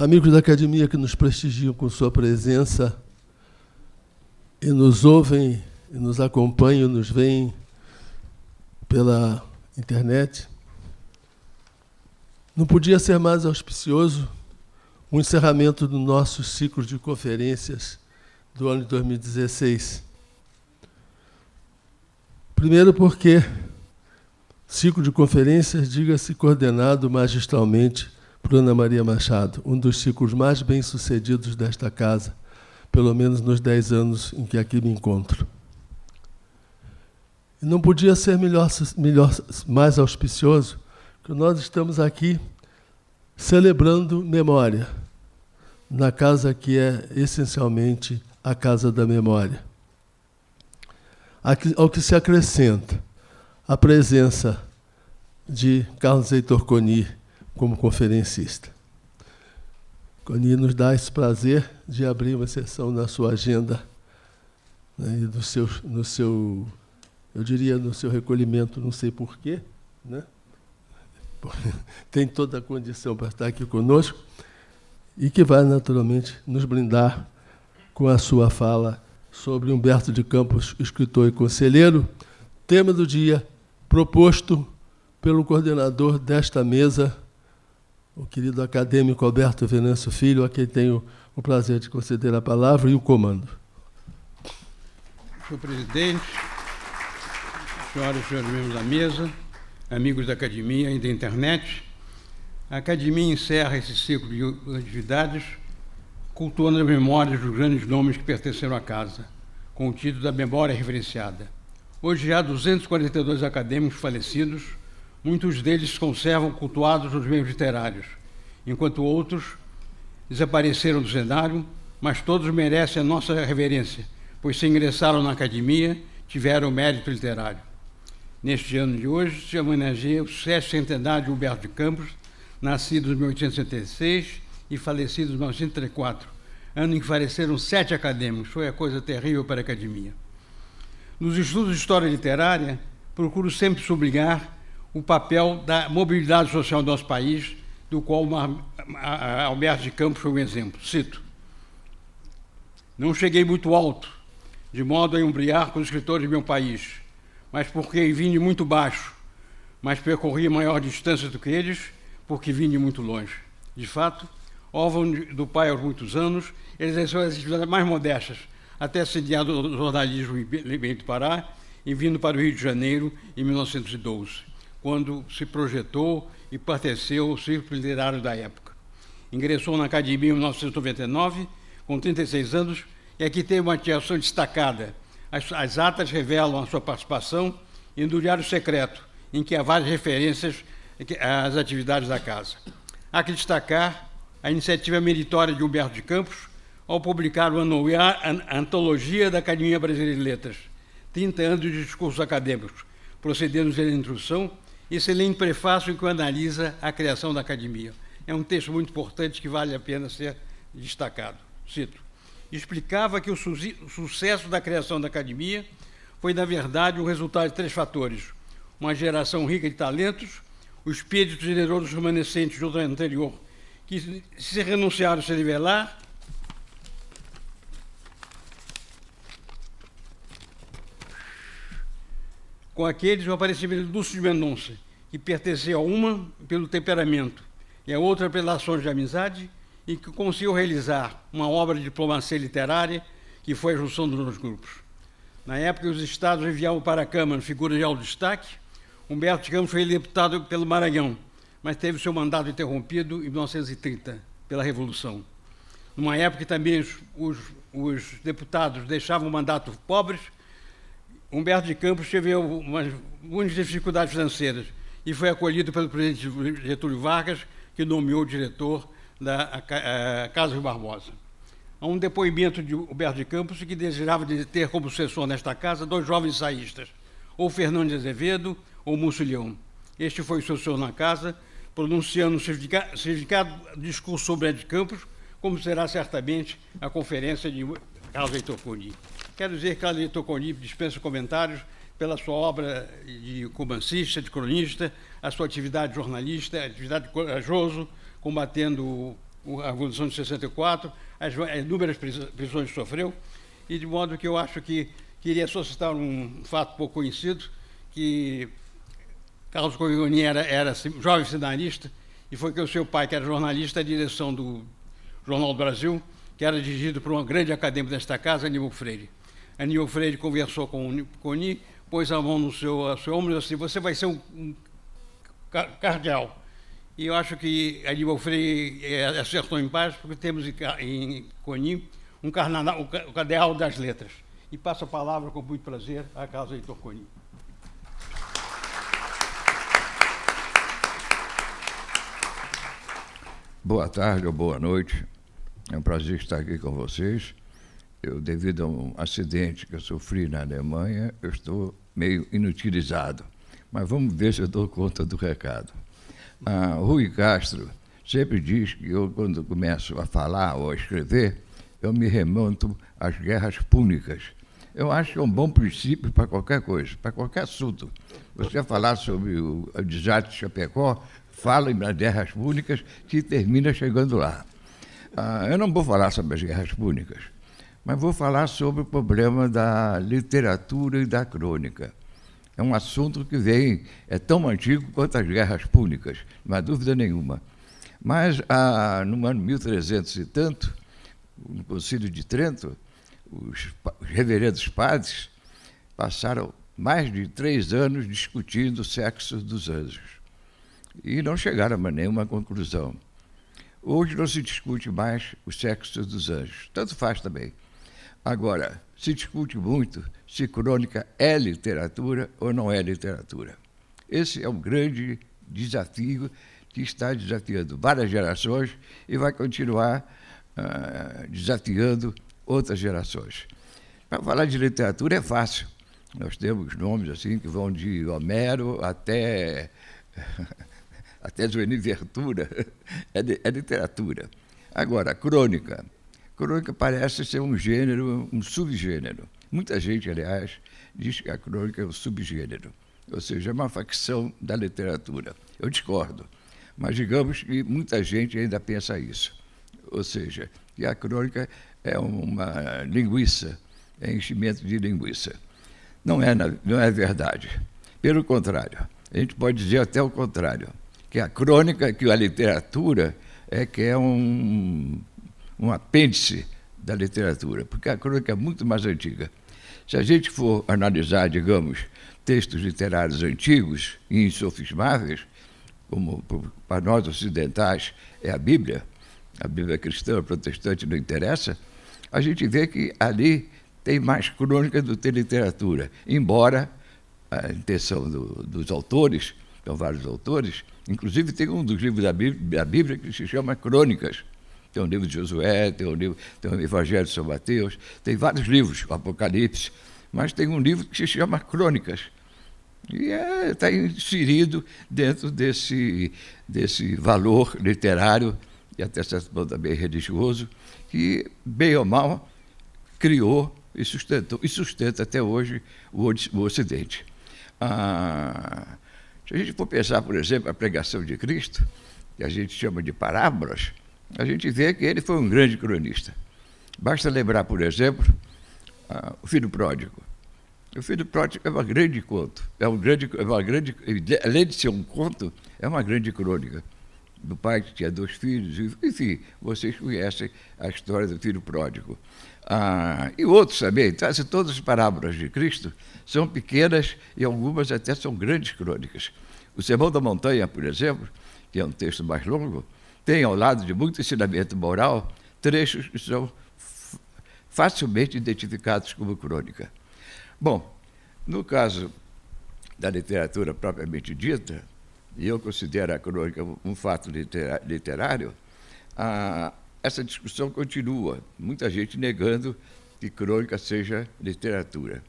amigos da academia que nos prestigiam com sua presença e nos ouvem, e nos acompanham, nos veem pela internet, não podia ser mais auspicioso o encerramento do nosso ciclo de conferências do ano de 2016. Primeiro porque ciclo de conferências, diga-se, coordenado magistralmente por Ana Maria Machado, um dos ciclos mais bem-sucedidos desta casa, pelo menos nos 10 anos em que aqui me encontro. E não podia ser mais auspicioso que nós estamos aqui celebrando memória, na casa que é essencialmente a Casa da Memória. Ao que se acrescenta a presença de Carlos Heitor Coni como conferencista. Coni nos dá esse prazer de abrir uma sessão na sua agenda, né, e eu diria, no seu recolhimento, não sei porquê, né? Tem toda a condição para estar aqui conosco e que vai, naturalmente, nos brindar com a sua fala sobre Humberto de Campos, escritor e conselheiro, tema do dia proposto pelo coordenador desta mesa, o querido acadêmico Alberto Venâncio Filho, a quem tenho o prazer de conceder a palavra e o comando. Senhor presidente, senhoras e senhores membros da mesa, amigos da academia e da internet, a academia encerra esse ciclo de atividades cultuando as memórias dos grandes nomes que pertenceram à casa, com o título da Memória Reverenciada. Hoje já há 242 acadêmicos falecidos, muitos deles se conservam cultuados nos meios literários, enquanto outros desapareceram do cenário, mas todos merecem a nossa reverência, pois se ingressaram na academia, tiveram mérito literário. Neste ano de hoje, se homenageia o 7º centenário de Humberto de Campos, nascido em 1866 e falecido em 1934, ano em que faleceram 7 acadêmicos. Foi a coisa terrível para a academia. Nos estudos de história literária, procuro sempre sublinhar o papel da mobilidade social do nosso país, do qual Humberto de Campos foi um exemplo. Cito: não cheguei muito alto, de modo a embriar com os escritores de meu país, mas porque vim de muito baixo, mas percorri maior distância do que eles, porque vim de muito longe. De fato, órfão do pai aos muitos anos, ele exerceu as atividades mais modestas, até sediar do jornalismo em Belém do Pará, e vindo para o Rio de Janeiro em 1912, quando se projetou e pertenceu ao círculo literário da época. Ingressou na academia em 1999, com 36 anos, e aqui teve uma atuação destacada. As atas revelam a sua participação em do Diário Secreto, em que há várias referências às atividades da casa. Há que destacar a iniciativa meritória de Humberto de Campos ao publicar a Antologia da Academia Brasileira de Letras, 30 anos de discursos acadêmicos, procedendo pela introdução, excelente prefácio em que analisa a criação da academia. É um texto muito importante que vale a pena ser destacado. Cito: explicava que o sucesso da criação da academia foi, na verdade, o resultado de 3 fatores: uma geração rica de talentos, o espírito generoso dos remanescentes do anterior, que se renunciaram a se nivelar, com aqueles o aparecimento de Lúcio de Mendonça, que pertenceu a uma pelo temperamento e a outra pelas ações de amizade, e que conseguiu realizar uma obra de diplomacia literária que foi a junção dos dois grupos. Na época, os estados enviavam para a Câmara figuras de alto destaque. Humberto de Campos foi deputado pelo Maranhão, mas teve seu mandato interrompido em 1930, pela Revolução. Numa época que também os deputados deixavam o mandato pobres, Humberto de Campos teve muitas dificuldades financeiras e foi acolhido pelo presidente Getúlio Vargas, que nomeou o diretor da Casa Rui Barbosa. Há um depoimento de Humberto de Campos que desejava de ter como sucessor nesta casa 2 jovens ensaístas, ou Fernando de Azevedo ou Múcio Leão. Este foi o sucessor na casa, pronunciando um significado discurso sobre Humberto de Campos, como será certamente a conferência de Carlos Heitor Coni. Quero dizer que Carlos Heitor Coni dispensa comentários pela sua obra de romancista, de cronista, a sua atividade jornalista, a atividade corajoso, combatendo a Revolução de 64, as inúmeras prisões que sofreu, e de modo que eu acho que queria só citar um fato pouco conhecido, que Carlos Coglioni era jovem cenarista, e foi que o seu pai, que era jornalista, a direção do Jornal do Brasil, que era dirigido por um grande acadêmico desta casa, Aníbal Freire. Aníbal Freire conversou com o Coni, pôs a mão no seu ombro e disse assim: você vai ser um cardeal. E eu acho que Aníbal Freire acertou em paz, porque temos em Coni o cardeal das letras. E passo a palavra com muito prazer à Casa Heitor Coni. Boa tarde ou boa noite. É um prazer estar aqui com vocês. Devido a um acidente que eu sofri na Alemanha, eu estou meio inutilizado. Mas vamos ver se eu dou conta do recado. Rui Castro sempre diz que eu, quando começo a falar ou a escrever, eu me remonto às guerras púnicas. Eu acho que é um bom princípio para qualquer coisa, para qualquer assunto. Você vai falar sobre o desastre de Chapecó, fala nas guerras púnicas, que termina chegando lá. Eu não vou falar sobre as guerras púnicas, mas vou falar sobre o problema da literatura e da crônica. É um assunto que é tão antigo quanto as guerras púnicas, não há dúvida nenhuma. Mas, no ano 1300 e tanto, no Concílio de Trento, os reverendos padres passaram mais de 3 anos discutindo o sexo dos anjos e não chegaram a nenhuma conclusão. Hoje não se discute mais o sexo dos anjos, tanto faz também. Agora, se discute muito se crônica é literatura ou não é literatura. Esse é um grande desafio que está desafiando várias gerações e vai continuar desafiando outras gerações. Para falar de literatura é fácil. Nós temos nomes assim que vão de Homero até Joaquim Ventura. É literatura. Agora, crônica. Crônica parece ser um gênero, um subgênero. Muita gente, aliás, diz que a crônica é um subgênero, ou seja, é uma facção da literatura. Eu discordo, mas digamos que muita gente ainda pensa isso. Ou seja, que a crônica é uma linguiça, é enchimento de linguiça. Não é verdade. Pelo contrário, a gente pode dizer até o contrário, que a crônica, que a literatura é um apêndice da literatura, porque a crônica é muito mais antiga. Se a gente for analisar, digamos, textos literários antigos e insofismáveis, como para nós ocidentais é a Bíblia cristã, protestante, não interessa, a gente vê que ali tem mais crônica do que literatura, embora a intenção dos autores, são vários autores, inclusive tem um dos livros da Bíblia que se chama Crônicas. Tem um livro de Josué, tem o Evangelho de São Mateus, tem vários livros, o Apocalipse, mas tem um livro que se chama Crônicas. E está inserido dentro desse valor literário, e até certo ponto também religioso, que, bem ou mal, criou e sustenta até hoje o Ocidente. Se a gente for pensar, por exemplo, a pregação de Cristo, que a gente chama de parábolas, a gente vê que ele foi um grande cronista. Basta lembrar, por exemplo, o Filho Pródigo. O Filho Pródigo é um grande conto, além de ser um conto, é uma grande crônica do pai que tinha 2 filhos, enfim, vocês conhecem a história do Filho Pródigo. E outros também, quase todas as parábolas de Cristo são pequenas e algumas até são grandes crônicas. O Sermão da Montanha, por exemplo, que é um texto mais longo, tem, ao lado de muito ensinamento moral, trechos que são facilmente identificados como crônica. Bom, no caso da literatura propriamente dita, e eu considero a crônica um fato literário, essa discussão continua, muita gente negando que crônica seja literatura.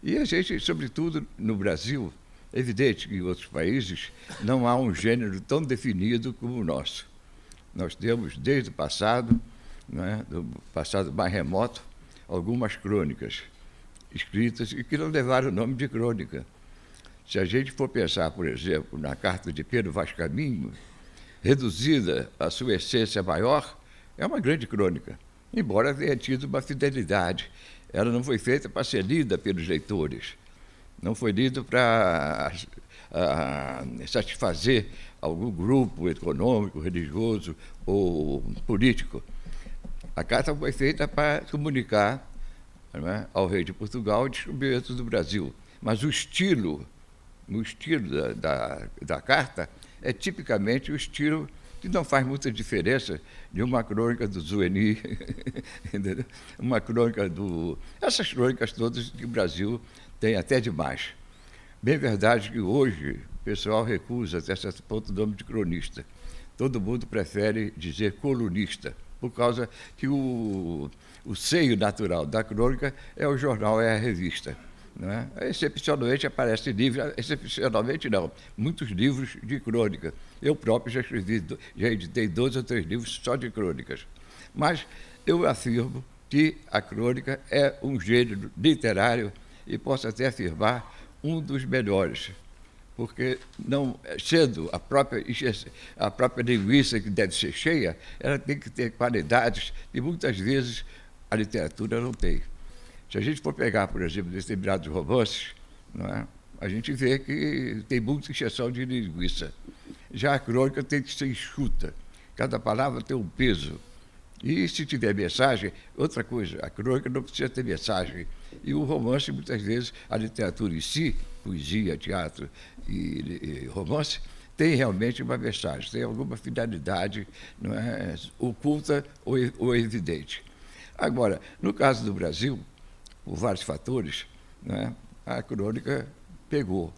E a gente, sobretudo no Brasil, é evidente que em outros países não há um gênero tão definido como o nosso. Nós temos, desde o passado, do passado mais remoto, algumas crônicas escritas e que não levaram o nome de crônica. Se a gente for pensar, por exemplo, na carta de Pedro Vaz Caminho, reduzida à sua essência maior, é uma grande crônica, embora tenha tido uma fidelidade. Ela não foi feita para ser lida pelos leitores, não foi lida para satisfazer algum grupo econômico, religioso ou político. A carta foi feita para comunicar, não é, ao rei de Portugal o descobrimento do Brasil. Mas o estilo da carta é tipicamente o estilo que não faz muita diferença de uma crônica do Zueni, uma crônica do... Essas crônicas todas que o Brasil tem até demais. Bem verdade que hoje o pessoal recusa até certo ponto o nome de cronista. Todo mundo prefere dizer colunista, por causa que o seio natural da crônica é o jornal, é a revista. Não é? Excepcionalmente aparece livros, excepcionalmente não, muitos livros de crônica. Eu próprio já escrevi, já editei 2 ou 3 livros só de crônicas. Mas eu afirmo que a crônica é um gênero literário e posso até afirmar um dos melhores, porque não sendo a própria linguiça que deve ser cheia, ela tem que ter qualidades que muitas vezes a literatura não tem. Se a gente for pegar, por exemplo, determinados romances, não é? A gente vê que tem muita exceção de linguiça. Já a crônica tem que ser enxuta, cada palavra tem um peso. E se tiver mensagem, outra coisa, a crônica não precisa ter mensagem. E o romance, muitas vezes, a literatura em si, poesia, teatro e romance, tem realmente uma mensagem, tem alguma finalidade, não é, oculta ou evidente. Agora, no caso do Brasil, por vários fatores, né, a crônica pegou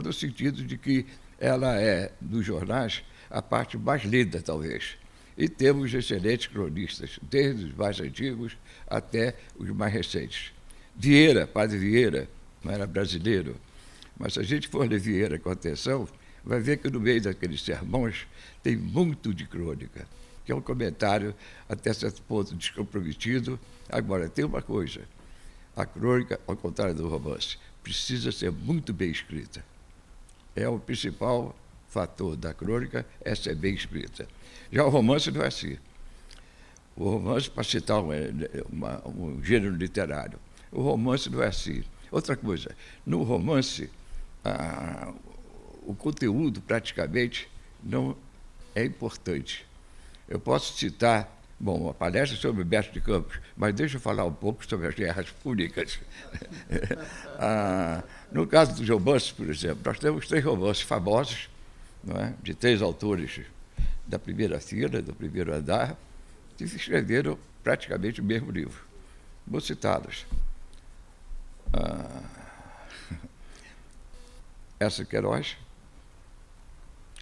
no sentido de que ela é, dos jornais, a parte mais lida, talvez. E temos excelentes cronistas, desde os mais antigos até os mais recentes. Vieira, Padre Vieira, não era brasileiro, mas se a gente for ler Vieira com atenção, vai ver que no meio daqueles sermões tem muito de crônica, que é um comentário até certo ponto descomprometido. Agora, tem uma coisa, a crônica, ao contrário do romance, precisa ser muito bem escrita. É o principal fator da crônica, é ser bem escrita. Já o romance não é assim. O romance, para citar um gênero literário, o romance não é assim. Outra coisa, no romance, o conteúdo praticamente não é importante. Eu posso citar, uma palestra sobre Humberto de Campos, mas deixa eu falar um pouco sobre as guerras púnicas. No caso dos romances, por exemplo, nós temos 3 romances famosos, não é? De 3 autores da primeira fila, do primeiro andar, que escreveram praticamente o mesmo livro. Vou citá-los. Essa Queiroz,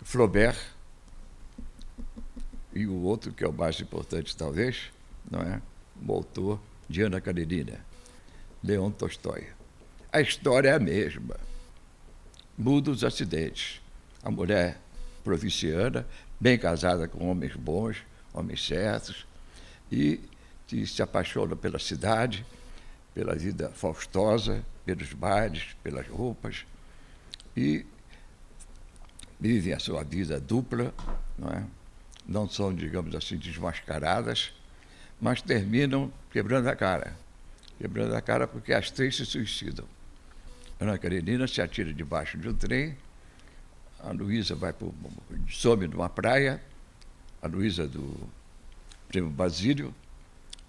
Flaubert, e o outro, que é o mais importante talvez, não é? O autor de Ana Karenina, Leon Tolstói. A história é a mesma. Muda os acidentes. A mulher provinciana, bem casada com homens bons, homens certos, e que se apaixona pela cidade, pela vida faustosa, pelos bailes, pelas roupas, e vivem a sua vida dupla, não é? Não são, digamos assim, desmascaradas, mas terminam quebrando a cara. Quebrando a cara porque as 3 se suicidam. Ana Karenina se atira debaixo de um trem, a Luísa some numa praia, a Luísa do Primo Basílio,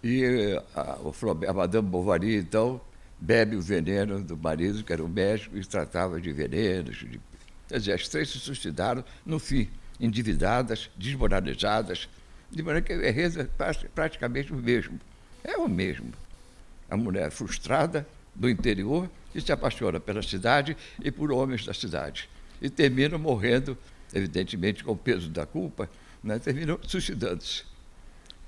e a Madame Bovary, então, bebe o veneno do marido, que era o médico, e tratava de venenos. Quer dizer, as 3 se suicidaram, no fim, endividadas, desmoralizadas, de maneira que o enredo é praticamente o mesmo. É o mesmo. A mulher frustrada do interior que se apaixona pela cidade e por homens da cidade. E terminam morrendo, evidentemente, com o peso da culpa, né? Terminam suicidando-se.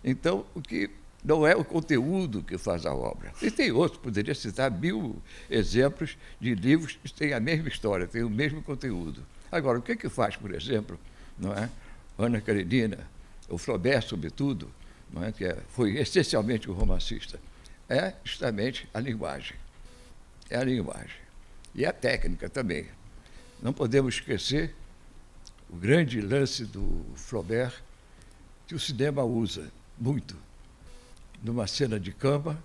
Então, o que não é o conteúdo que faz a obra. E tem outros, poderia citar 1000 exemplos de livros que têm a mesma história, têm o mesmo conteúdo. Agora, o que faz, por exemplo, não é? Ana Karenina, o Flaubert, sobretudo, não é? Que foi essencialmente um romancista, é justamente a linguagem. É a linguagem. E a técnica também. Não podemos esquecer o grande lance do Flaubert, que o cinema usa muito. Numa cena de cama,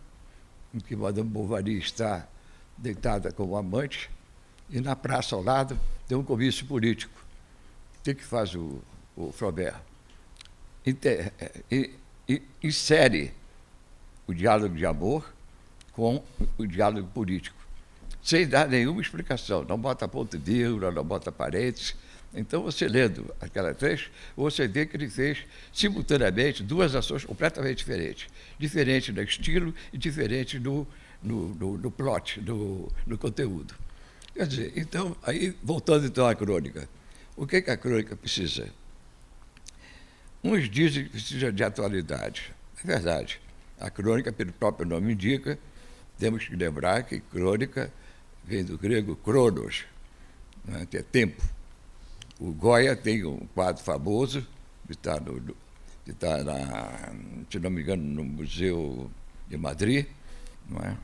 em que Madame Bovary está deitada com o amante, e na praça ao lado tem um comício político. O que faz o Flaubert? Insere o diálogo de amor com o diálogo político, sem dar nenhuma explicação. Não bota ponto e vírgula, não bota parênteses. Então, você lendo aquela trecho, você vê que ele fez simultaneamente duas ações completamente diferentes. Diferente no estilo e diferente no plot, no conteúdo. Quer dizer, então, aí, voltando então à crônica, o que a crônica precisa? Uns dizem que precisa de atualidade. É verdade. A crônica, pelo próprio nome indica, temos que lembrar que crônica vem do grego cronos, né, que é tempo. O Goya tem um quadro famoso, que está, se não me engano, no Museu de Madrid, não é?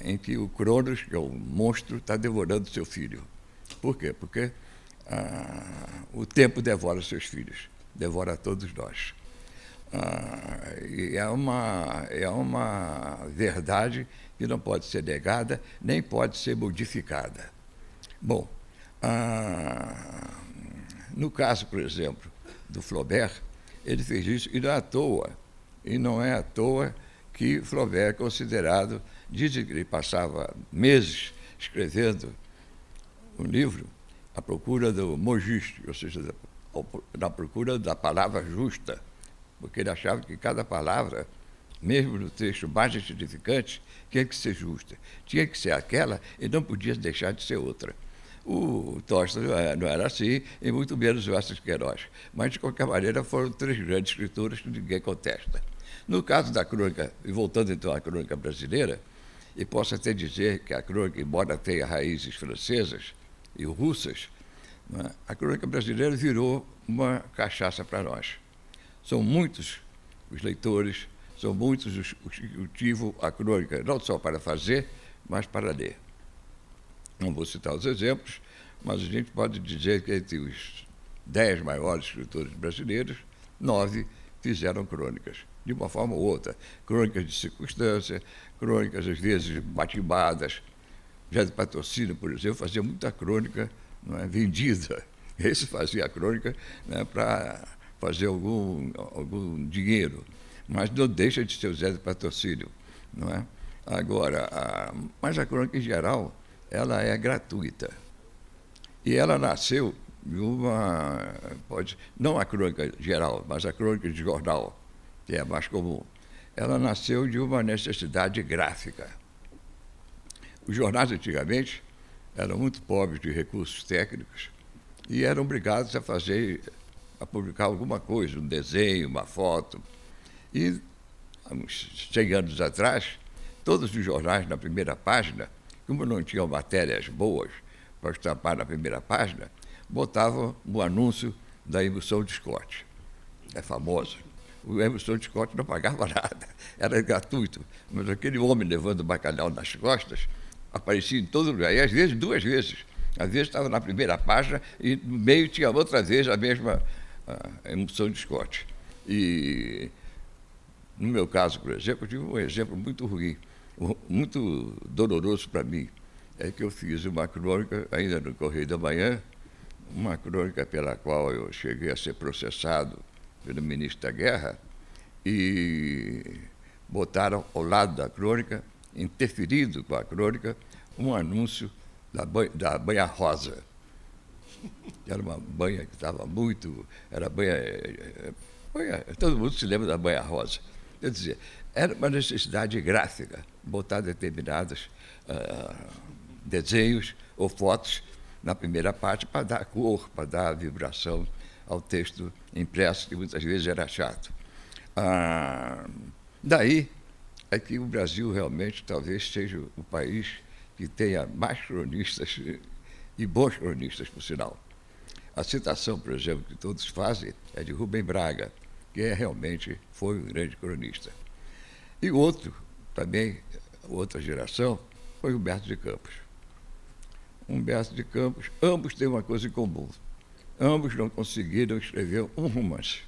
Em que o Cronos, que é o monstro, está devorando seu filho. Por quê? Porque o tempo devora seus filhos, devora todos nós. E é uma verdade que não pode ser negada, nem pode ser modificada. Bom, no caso, por exemplo, do Flaubert, ele fez isso e não é à toa que Flaubert é considerado, dizem que ele passava meses escrevendo um livro à procura do mot juste, ou seja, na procura da palavra justa, porque ele achava que cada palavra, mesmo no texto mais insignificante, tinha que ser justa, tinha que ser aquela e não podia deixar de ser outra. O Tolstói não era assim, e muito menos o Enéas Queiroz. Mas, de qualquer maneira, foram três grandes escritores que ninguém contesta. No caso da crônica, e voltando então à crônica brasileira, e posso até dizer que a crônica, embora tenha raízes francesas e russas, né, a crônica brasileira virou uma cachaça para nós. São muitos os leitores, são muitos os que cultivam a crônica, não só para fazer, mas para ler. Não vou citar os exemplos, mas a gente pode dizer que entre os 10 maiores escritores brasileiros, 9 fizeram crônicas, de uma forma ou outra. Crônicas de circunstância, crônicas, às vezes, batimbadas. José de Patrocínio, por exemplo, fazia muita crônica, não é, vendida. Esse fazia a crônica, né, para fazer algum dinheiro, mas não deixa de ser o José de Patrocínio, não é? Agora, mas a crônica, em geral, ela é gratuita. E ela nasceu de não a crônica geral, mas a crônica de jornal, que é a mais comum. Ela nasceu de uma necessidade gráfica. Os jornais, antigamente, eram muito pobres de recursos técnicos e eram obrigados a publicar alguma coisa, um desenho, uma foto. E, há uns 100 anos atrás, todos os jornais, na primeira página, como não tinham matérias boas para estampar na primeira página, botavam o anúncio da emulsão de Scott. É famosa. A emulsão de Scott não pagava nada, era gratuito. Mas aquele homem levando bacalhau nas costas aparecia em todo lugar, e às vezes 2 vezes. Às vezes estava na primeira página e no meio tinha outra vez a mesma emulsão de Scott. E, no meu caso, por exemplo, eu tive um exemplo muito ruim, muito doloroso para mim, é que eu fiz uma crônica, ainda no Correio da Manhã, uma crônica pela qual eu cheguei a ser processado pelo ministro da Guerra, e botaram ao lado da crônica, interferido com a crônica, um anúncio da banha rosa. Era uma banha que estava muito... Era banha... Todo mundo se lembra da banha rosa. Quer dizer, era uma necessidade gráfica, botar determinados desenhos ou fotos na primeira parte para dar cor, para dar vibração ao texto impresso, que muitas vezes era chato. Daí é que o Brasil realmente talvez seja o país que tenha mais cronistas, e bons cronistas, por sinal. A citação, por exemplo, que todos fazem é de Rubem Braga, que realmente foi um grande cronista. E outro, também, outra geração, foi Humberto de Campos. Humberto de Campos, ambos têm uma coisa em comum. ambos não conseguiram escrever um romance.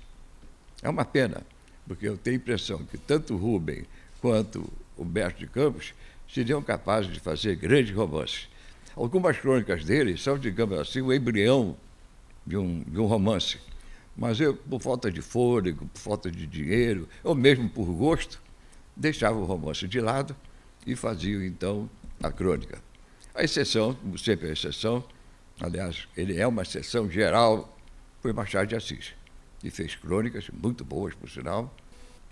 É uma pena, porque eu tenho a impressão que tanto Rubem quanto Humberto de Campos seriam capazes de fazer grandes romances. Algumas crônicas dele são, digamos assim, o embrião de um romance. Mas eu, por falta de fôlego, por falta de dinheiro, ou mesmo por gosto, deixava o romance de lado e fazia, então, a crônica. A exceção, como sempre a exceção, aliás, ele é uma exceção geral, foi Machado de Assis, que fez crônicas muito boas, por sinal,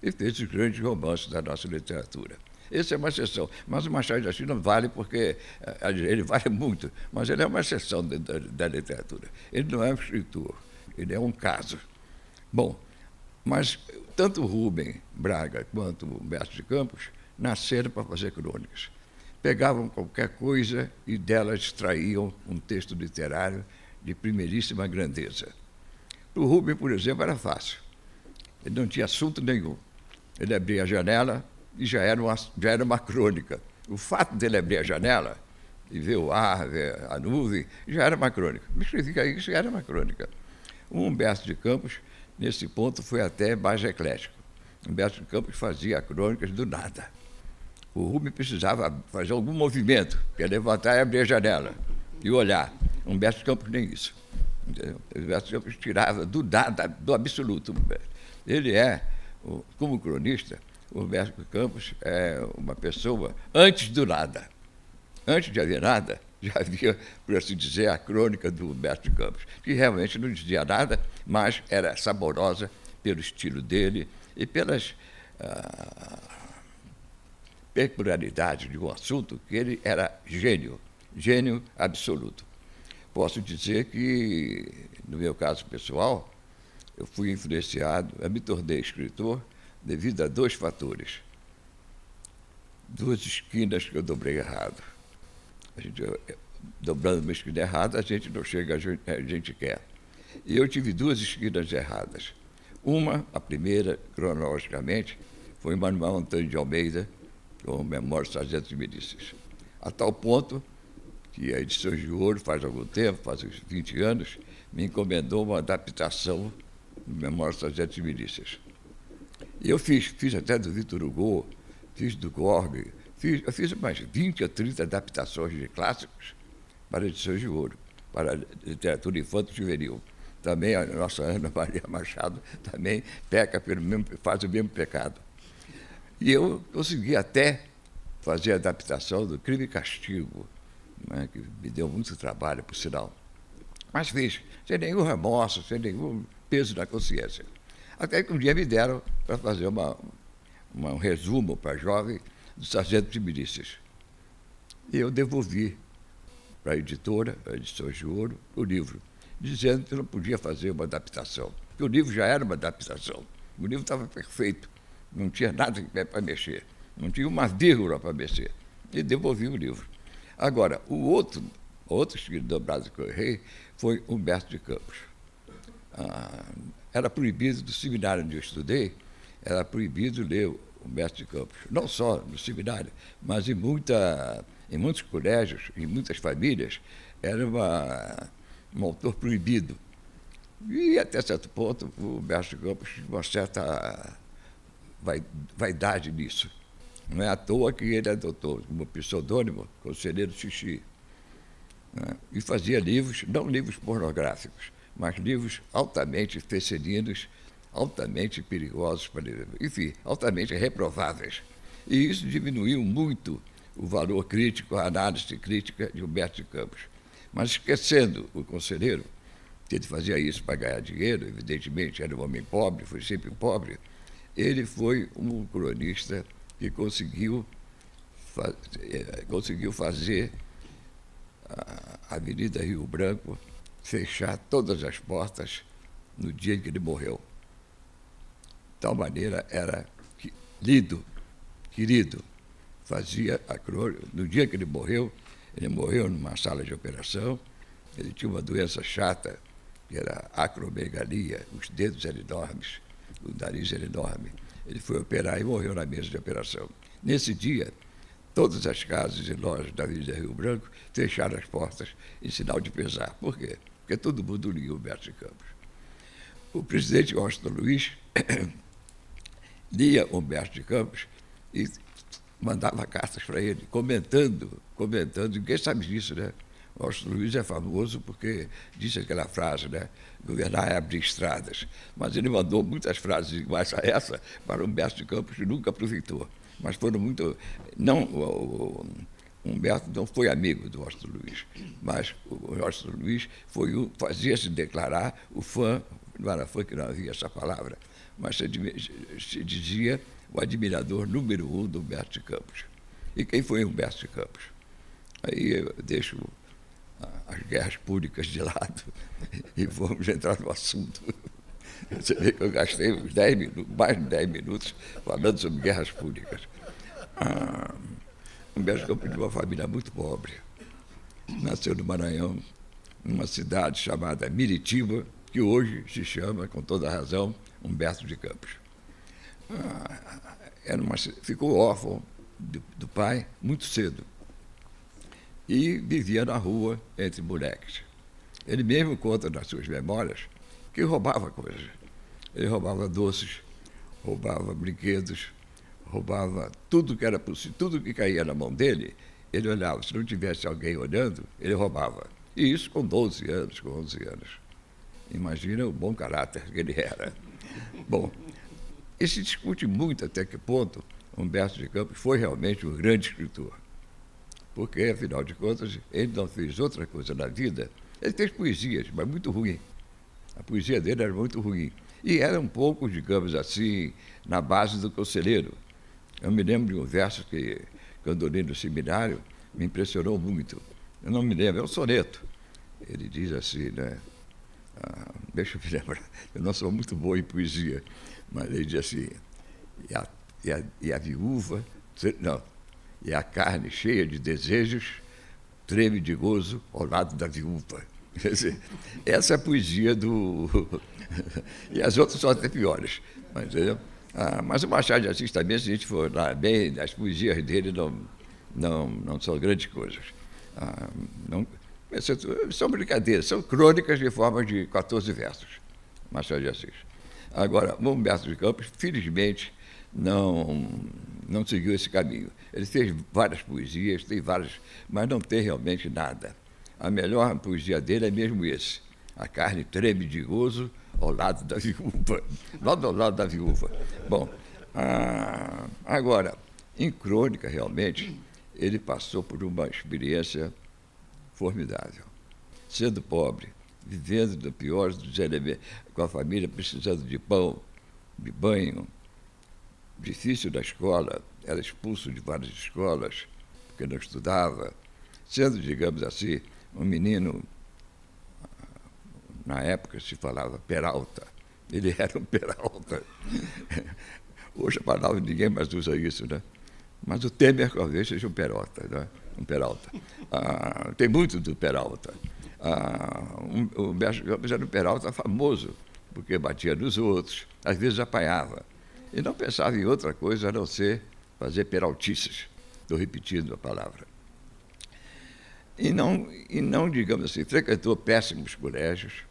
e fez os grandes romances da nossa literatura. Essa é uma exceção, mas o Machado de Assis não vale porque ele vale muito, mas ele é uma exceção da literatura. Ele não é um escritor, ele é um caso. Bom, mas tanto Rubem Braga quanto Humberto de Campos nasceram para fazer crônicas. Pegavam qualquer coisa e delas extraíam um texto literário de primeiríssima grandeza. O Rubem, por exemplo, era fácil. Ele não tinha assunto nenhum. Ele abria a janela e já era uma crônica. O fato dele abrir a janela e ver o ar, ver a nuvem, já era uma crônica. Me significa isso, já era uma crônica. O Humberto de Campos, nesse ponto, foi até mais eclético. O Humberto de Campos fazia crônicas do nada. O Rubem precisava fazer algum movimento, que é levantar e abrir a janela e olhar. O Humberto de Campos nem isso. O Humberto de Campos tirava do nada, do absoluto. Ele é, como cronista, o Humberto de Campos é uma pessoa antes do nada. Antes de haver nada, já havia, por assim dizer, a crônica do Humberto de Campos, que realmente não dizia nada, mas era saborosa pelo estilo dele e pelas peculiaridades de um assunto que ele era gênio absoluto. Posso dizer que, no meu caso pessoal, eu fui influenciado, eu me tornei escritor devido a dois fatores. Duas esquinas que eu dobrei errado. Dobrando uma esquina errada, a gente não chega onde a gente quer. E eu tive duas esquinas erradas. Uma, a primeira, cronologicamente, foi Manuel Antônio de Almeida, com Memórias Sargentos e Milícias. A tal ponto que a Edições de Ouro, faz algum tempo, faz uns 20 anos, me encomendou uma adaptação do Memórias Sargentos e Milícias. E eu fiz até do Victor Hugo, fiz do Gorg, eu fiz mais 20 a 30 adaptações de clássicos para Edições de Ouro, para a literatura infanto-juvenil. Também a nossa Ana Maria Machado também faz o mesmo pecado. E eu consegui até fazer a adaptação do Crime e Castigo, né, que me deu muito trabalho, por sinal. Mas fiz, sem nenhum remorso, sem nenhum peso na consciência. Até que um dia me deram para fazer um resumo para jovem do Sargento de Milícias. E eu devolvi para a editora, a Edições de Ouro, o livro, dizendo que não podia fazer uma adaptação, porque o livro já era uma adaptação. O livro estava perfeito, não tinha nada para mexer, não tinha uma vírgula para mexer. E devolvi o livro. Agora, o outro escrito dobrado que eu errei foi Humberto de Campos. Era proibido, do seminário onde eu estudei, era proibido ler Humberto de Campos. Não só no seminário, mas em muitos colégios, em muitas famílias, era um autor proibido. E, até certo ponto, o Humberto de Campos tinha uma certa vaidade nisso. Não é à toa que ele adotou como pseudônimo Conselheiro Xixi. Né? E fazia livros, não livros pornográficos, mas livros altamente fecelinos, altamente perigosos, enfim, altamente reprováveis. E isso diminuiu muito o valor crítico, a análise crítica de Humberto de Campos. Mas esquecendo o Conselheiro, que ele fazia isso para ganhar dinheiro, evidentemente era um homem pobre, foi sempre pobre, ele foi um cronista que conseguiu fazer a Avenida Rio Branco fechar todas as portas no dia em que ele morreu. De tal maneira era querido, fazia a crônica. No dia que ele morreu numa sala de operação, ele tinha uma doença chata, que era acromegalia, os dedos eram enormes, o nariz era enorme. Ele foi operar e morreu na mesa de operação. Nesse dia, todas as casas e lojas da Avenida Rio Branco fecharam as portas em sinal de pesar. Por quê? porque todo mundo lia Humberto de Campos. O presidente Washington Luiz lia Humberto de Campos e mandava cartas para ele, comentando. Ninguém sabe disso, né? Washington Luiz é famoso porque disse aquela frase, né? Governar é abrir estradas. Mas ele mandou muitas frases iguais a essa para Humberto de Campos, que nunca aproveitou. Mas foram muito... Não, o Humberto não foi amigo do Washington Luiz, mas o Washington Luiz fazia-se declarar o fã, não era fã que não havia essa palavra, mas se dizia o admirador número 1 do Humberto de Campos. E quem foi Humberto de Campos? Aí eu deixo as guerras públicas de lado e vamos entrar no assunto. Você vê que eu gastei uns 10 minutos, mais de 10 minutos falando sobre guerras públicas. Humberto de Campos de uma família muito pobre. Nasceu no Maranhão, numa cidade chamada Miritiba, que hoje se chama, com toda razão, Humberto de Campos. Ficou órfão do pai muito cedo e vivia na rua entre moleques. Ele mesmo conta nas suas memórias que roubava coisas. Ele roubava doces, roubava brinquedos, roubava tudo que era possível, tudo que caía na mão dele, ele olhava. Se não tivesse alguém olhando, ele roubava. E isso com 12 anos, com 11 anos. Imagina o bom caráter que ele era. Bom, e se discute muito até que ponto Humberto de Campos foi realmente um grande escritor. Porque, afinal de contas, ele não fez outra coisa na vida. Ele fez poesias, mas muito ruim. A poesia dele era muito ruim. E era um pouco, digamos assim, na base do Conselheiro. Eu me lembro de um verso que, quando eu li no seminário, me impressionou muito. Eu não me lembro, é um soneto. Ele diz assim, né? Deixa eu me lembrar, eu não sou muito bom em poesia, mas ele diz assim, e a viúva, não, e a carne cheia de desejos treme de gozo ao lado da viúva. Quer dizer, essa é a poesia do... e as outras são até piores. Mas o Machado de Assis também, se a gente for lá bem, as poesias dele não são grandes coisas. São brincadeiras, são crônicas de forma de 14 versos, Machado de Assis. Agora, Humberto de Campos, felizmente, não seguiu esse caminho. Ele fez várias poesias, tem várias, mas não tem realmente nada. A melhor poesia dele é mesmo esse. A carne treme de gozo ao lado da viúva, ao lado da viúva. Bom, agora, em crônica, realmente, ele passou por uma experiência formidável. Sendo pobre, vivendo do pior dos elementos, com a família precisando de pão, de banho, difícil da escola, era expulso de várias escolas, porque não estudava, sendo, digamos assim, um menino, na época se falava Peralta, ele era um Peralta. Hoje a palavra ninguém mais usa isso, né? Mas o Temer talvez seja um Peralta, né? Um Peralta. Tem muito do Peralta. O Humberto de Campos era um Peralta famoso, porque batia nos outros, às vezes apanhava. E não pensava em outra coisa a não ser fazer peraltices. Estou repetindo a palavra. E não, digamos assim, frequentou péssimos colégios,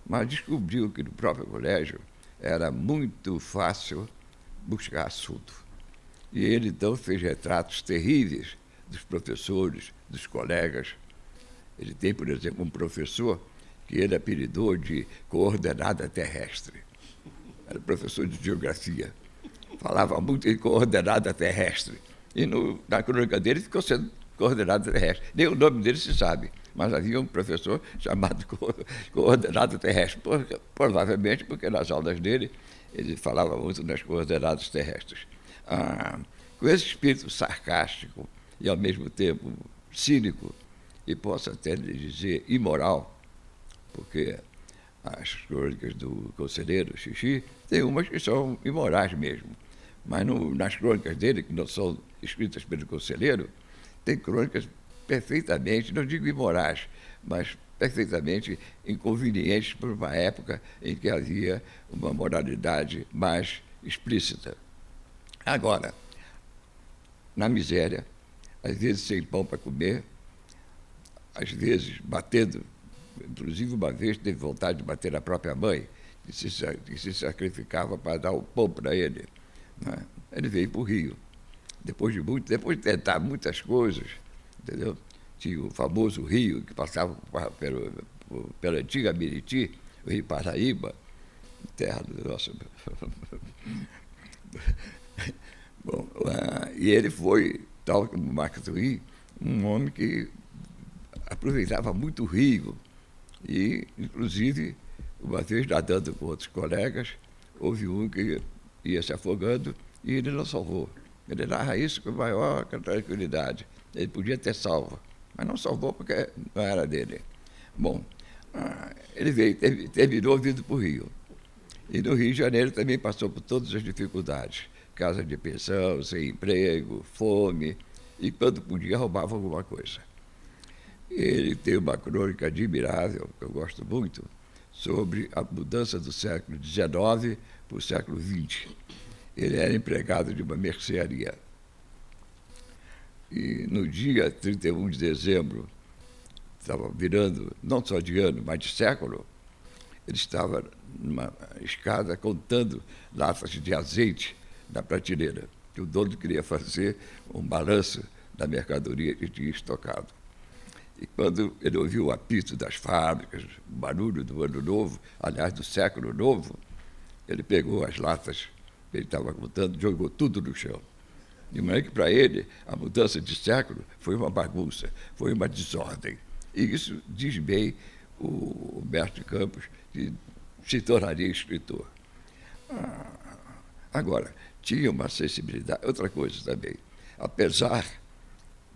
mas descobriu que no próprio colégio era muito fácil buscar assunto. E ele, então, fez retratos terríveis dos professores, dos colegas. Ele tem, por exemplo, um professor que ele apelidou de coordenada terrestre. Era professor de geografia. Falava muito em coordenada terrestre. E na crônica dele ficou sendo coordenada terrestre. Nem o nome dele se sabe, mas havia um professor chamado coordenada terrestre. Provavelmente porque nas aulas dele ele falava muito nas coordenadas terrestres. Com esse espírito sarcástico e, ao mesmo tempo, cínico, e posso até lhe dizer imoral, porque as crônicas do Conselheiro Xixi tem umas que são imorais mesmo, mas nas crônicas dele, que não são escritas pelo Conselheiro, tem crônicas perfeitamente, não digo imorais, mas perfeitamente inconvenientes para uma época em que havia uma moralidade mais explícita. Agora, na miséria, às vezes sem pão para comer, às vezes batendo Inclusive, uma vez teve vontade de bater na própria mãe, que se sacrificava para dar o pão para ele. Né? Ele veio para o Rio. Depois de tentar muitas coisas, entendeu? Tinha o famoso rio que passava pela antiga Meriti, o Rio Paraíba, terra do nosso... Bom, e ele foi, tal como Marcos Twain, um homem que aproveitava muito o rio. E, inclusive, uma vez nadando com outros colegas, houve um que ia se afogando e ele não salvou. Ele narra isso com maior tranquilidade. Ele podia ter salvo, mas não salvou porque não era dele. Bom, ele veio, terminou vindo para o Rio. E no Rio de Janeiro também passou por todas as dificuldades. Casa de pensão, sem emprego, fome, e quando podia roubava alguma coisa. Ele tem uma crônica admirável, que eu gosto muito, sobre a mudança do século XIX para o século XX. Ele era empregado de uma mercearia. E no dia 31 de dezembro, estava virando, não só de ano, mas de século, ele estava numa escada contando latas de azeite na prateleira, que o dono queria fazer um balanço da mercadoria que tinha estocado. E quando ele ouviu o apito das fábricas, o barulho do ano novo, aliás, do século novo, ele pegou as latas que ele estava contando, jogou tudo no chão. De maneira que, para ele, a mudança de século foi uma bagunça, foi uma desordem. E isso diz bem o Humberto de Campos, que se tornaria escritor. Agora, tinha uma sensibilidade, outra coisa também. Apesar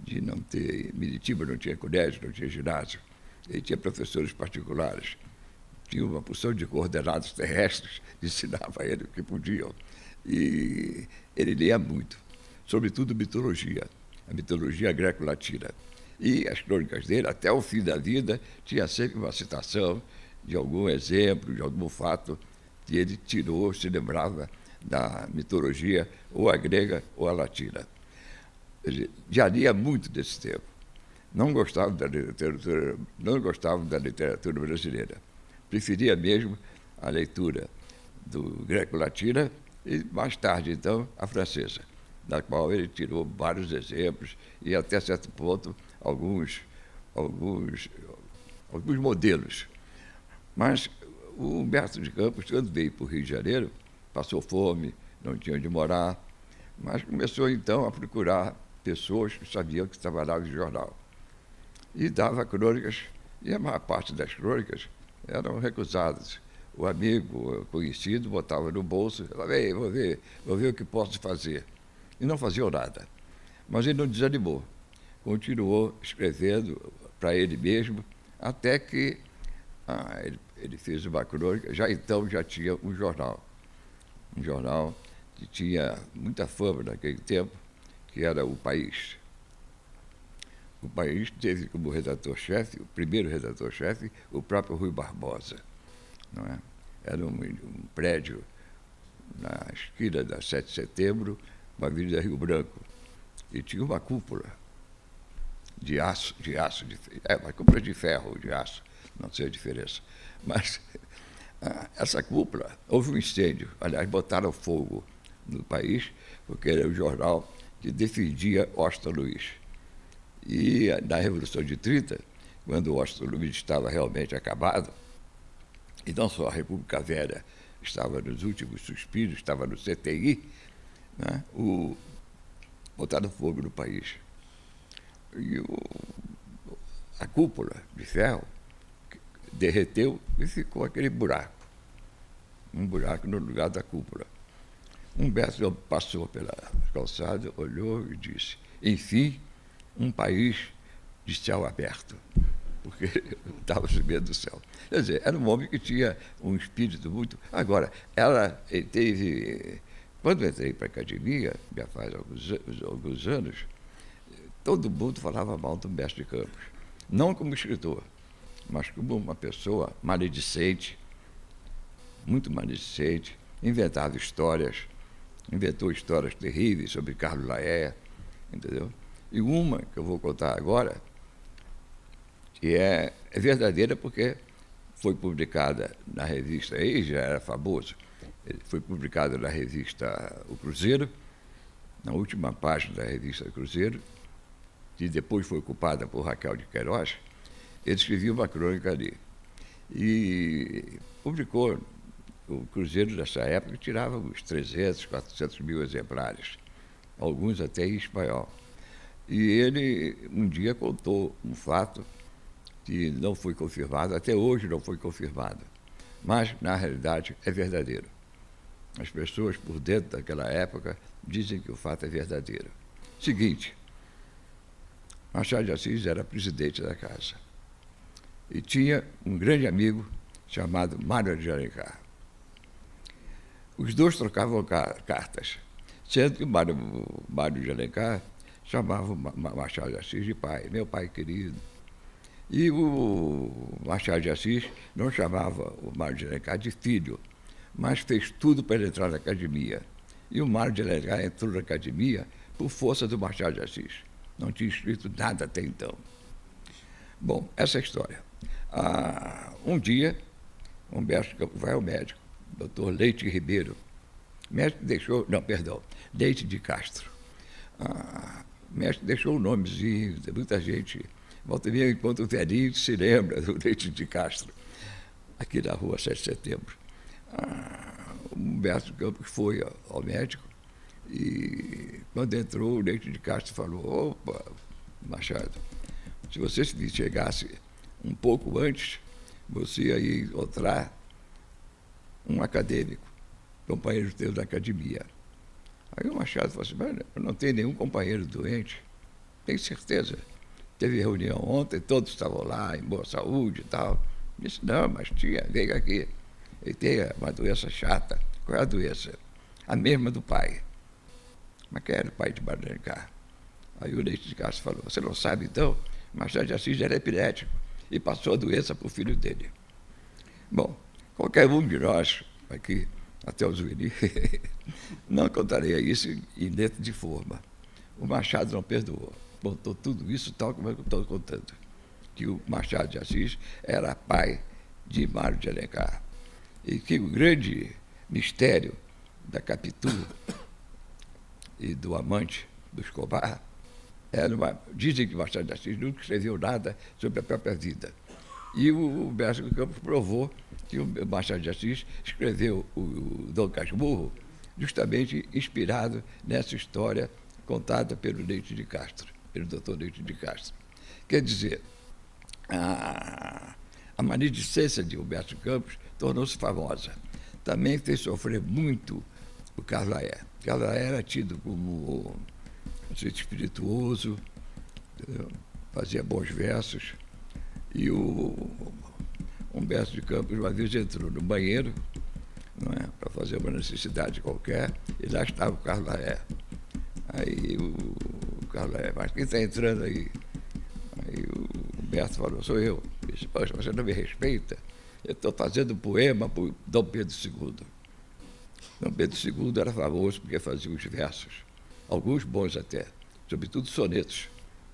de não ter, Miritiba não tinha colégio, não tinha ginásio, ele tinha professores particulares, tinha uma porção de coordenados terrestres que ensinavam a ele o que podiam. E ele lia muito, sobretudo mitologia, a mitologia greco-latina. E as crônicas dele, até o fim da vida, tinha sempre uma citação de algum exemplo, de algum fato que ele tirou, se lembrava da mitologia, ou a grega ou a latina. Ele já lia muito desse tempo. Não gostava da literatura brasileira. Preferia mesmo a leitura do greco-latina e, mais tarde, então, a francesa, da qual ele tirou vários exemplos e, até certo ponto, alguns modelos. Mas o Humberto de Campos, quando veio para o Rio de Janeiro, passou fome, não tinha onde morar, mas começou, então, a procurar pessoas que sabiam que trabalhavam em jornal. E dava crônicas, e a maior parte das crônicas eram recusadas. O amigo, o conhecido, botava no bolso, falava, vou ver o que posso fazer. E não fazia nada. Mas ele não desanimou. Continuou escrevendo para ele mesmo, até que ele fez uma crônica, já tinha um jornal que tinha muita fama naquele tempo, que era O País. O País teve como redator-chefe, o primeiro redator-chefe, o próprio Rui Barbosa. Não é? Era um prédio na esquina da 7 de setembro, uma avenida Rio Branco, e tinha uma cúpula de aço, uma cúpula de ferro ou de aço, não sei a diferença. Mas essa cúpula, houve um incêndio, aliás, botaram fogo no País, porque era um jornal que defendia Washington Luiz. E na Revolução de 30, quando o Washington Luiz estava realmente acabado, e não só a República Velha estava nos últimos suspiros, estava no CTI, né, botaram fogo no País. E a cúpula de ferro derreteu e ficou aquele buraco. Um buraco no lugar da cúpula. Humberto passou pela calçada, olhou e disse, enfim, um país de céu aberto, porque estava subindo do céu. Quer dizer, era um homem que tinha um espírito muito... Agora, ele teve... Quando eu entrei para a academia, já faz alguns anos, todo mundo falava mal do Humberto de Campos. Não como escritor, mas como uma pessoa maledicente, muito maledicente, inventou histórias terríveis sobre Carlos Laet, entendeu? E uma que eu vou contar agora, E é verdadeira porque foi publicada na revista, aí já era famoso, foi publicada na revista O Cruzeiro, na última página da revista Cruzeiro, que depois foi ocupada por Raquel de Queiroz. Ele escrevia uma crônica ali. E publicou. O Cruzeiro, nessa época, tirava uns 300, 400 mil exemplares, alguns até em espanhol. E ele, um dia, contou um fato que não foi confirmado, até hoje não foi confirmado, mas, na realidade, é verdadeiro. As pessoas por dentro daquela época dizem que o fato é verdadeiro. Seguinte, Machado de Assis era presidente da casa e tinha um grande amigo chamado Mário de Alencar. Os dois trocavam cartas, sendo que o Mário de Alencar chamava o Machado de Assis de pai, meu pai querido. E o Machado de Assis não chamava o Mário de Alencar de filho, mas fez tudo para ele entrar na academia. E o Mário de Alencar entrou na academia por força do Machado de Assis. Não tinha escrito nada até então. Bom, essa é a história. Um dia, Humberto Campos vai ao médico, doutor Leite Ribeiro. O médico deixou, Leite de Castro. O médico deixou o nomezinho, muita gente. Volta e meia, enquanto o velhinho se lembra do Leite de Castro, aqui na rua 7 de Setembro. O Humberto Campos foi ao médico e, quando entrou, o Leite de Castro falou: opa, Machado, se você chegasse um pouco antes, você ia encontrar um acadêmico, companheiro teu da academia. Aí o Machado falou assim: mas eu não tenho nenhum companheiro doente, tenho certeza. Teve reunião ontem, todos estavam lá, em boa saúde e tal. Disse: não, mas veio aqui. Ele tem uma doença chata. Qual é a doença? A mesma do pai. Mas quem era o pai de Mário de Alencar? Aí o Leite de Castro falou: você não sabe então? Machado de Assis era epilético e passou a doença para o filho dele. Bom, qualquer um de nós, aqui, até o Zuini, não contaria isso em letra de forma. O Machado não perdoou. Contou tudo isso tal como eu estou contando. Que o Machado de Assis era pai de Mário de Alencar. E que o grande mistério da Capitu e do amante do Escobar dizem que Machado de Assis nunca escreveu nada sobre a própria vida. E o Humberto Campos provou que o Machado de Assis escreveu o Dom Casmurro justamente inspirado nessa história contada pelo Leite de Castro, pelo doutor Leite de Castro. Quer dizer, a maledicência de Humberto Campos tornou-se famosa. Também fez sofrer muito o Carlos Laet. Carlos Laet era tido como um sujeito espirituoso, entendeu? Fazia bons versos. E o Humberto de Campos, uma vez, entrou no banheiro, não é, para fazer uma necessidade qualquer, e lá estava o Carlos Laet. Aí o Carlos Laet: mas quem está entrando aí? Aí o Humberto falou: sou eu. Ele disse: poxa, você não me respeita? Eu estou fazendo um poema para o Dom Pedro II. Dom Pedro II era famoso porque fazia os versos, alguns bons até, sobretudo sonetos.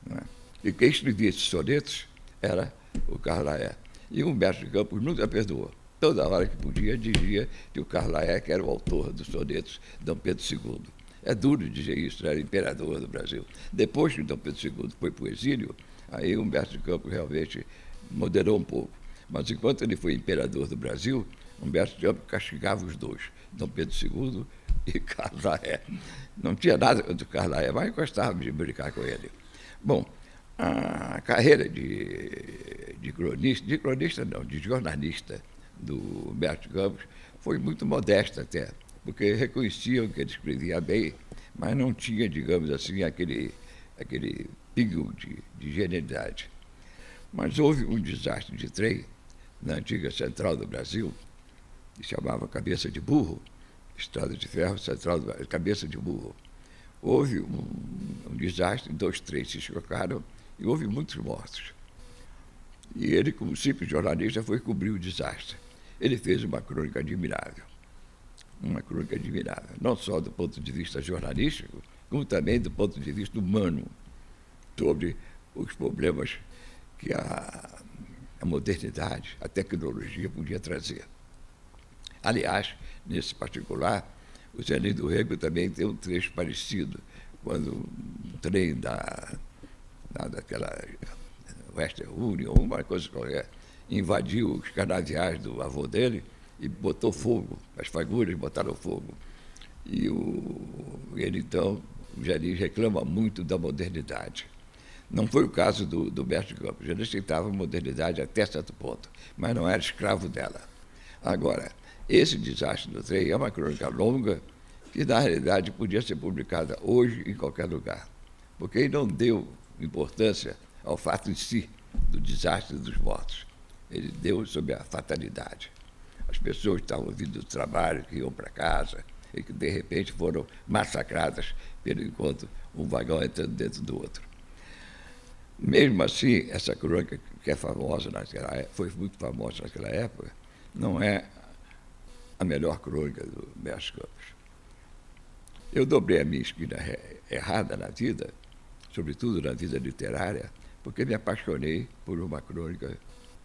Não é? E quem escrevia esses sonetos era o Carlos Laet. E o Humberto de Campos nunca perdoou. Toda hora que podia, dizia que o Carlos Laet era o autor dos sonetos de Dom Pedro II. É duro dizer isso, era imperador do Brasil. Depois que Dom Pedro II foi para o exílio, aí Humberto de Campos realmente moderou um pouco. Mas enquanto ele foi imperador do Brasil, Humberto de Campos castigava os dois, Dom Pedro II e Carlos Laet. Não tinha nada contra o Carlos Laet, mas gostava de brincar com ele. Bom, a carreira de jornalista do Humberto de Campos foi muito modesta até, porque reconheciam que ele escrevia bem, mas não tinha, digamos assim, aquele pingo de genialidade. Mas houve um desastre de trem na antiga Central do Brasil, que se chamava Cabeça de Burro, Estrada de Ferro, Central do Brasil, Cabeça de Burro. Houve um desastre, 2 trens se chocaram e houve muitos mortos. E ele, como simples jornalista, foi cobrir o desastre. Ele fez uma crônica admirável, não só do ponto de vista jornalístico, como também do ponto de vista humano, sobre os problemas que a modernidade, a tecnologia podia trazer. Aliás, nesse particular, o Zé do Rego também tem um trecho parecido, quando um trem daquela Western Union, uma coisa qualquer, invadiu os canaviais do avô dele e botou fogo, as fagulhas botaram fogo. E ele, então, o Jari reclama muito da modernidade. Não foi o caso do Mestre Campos. Ele aceitava a modernidade até certo ponto, mas não era escravo dela. Agora, esse desastre do trem é uma crônica longa que, na realidade, podia ser publicada hoje em qualquer lugar, porque ele não deu importância ao fato em si do desastre dos mortos. Ele deu sobre a fatalidade. As pessoas que estavam vindo do trabalho, que iam para casa, e que, de repente, foram massacradas pelo encontro, um vagão entrando dentro do outro. Mesmo assim, essa crônica, que é famosa naquela época, foi muito famosa naquela época, não é a melhor crônica do Mestre Campos. Eu dobrei a minha esquina errada na vida, sobretudo na vida literária, porque me apaixonei por uma crônica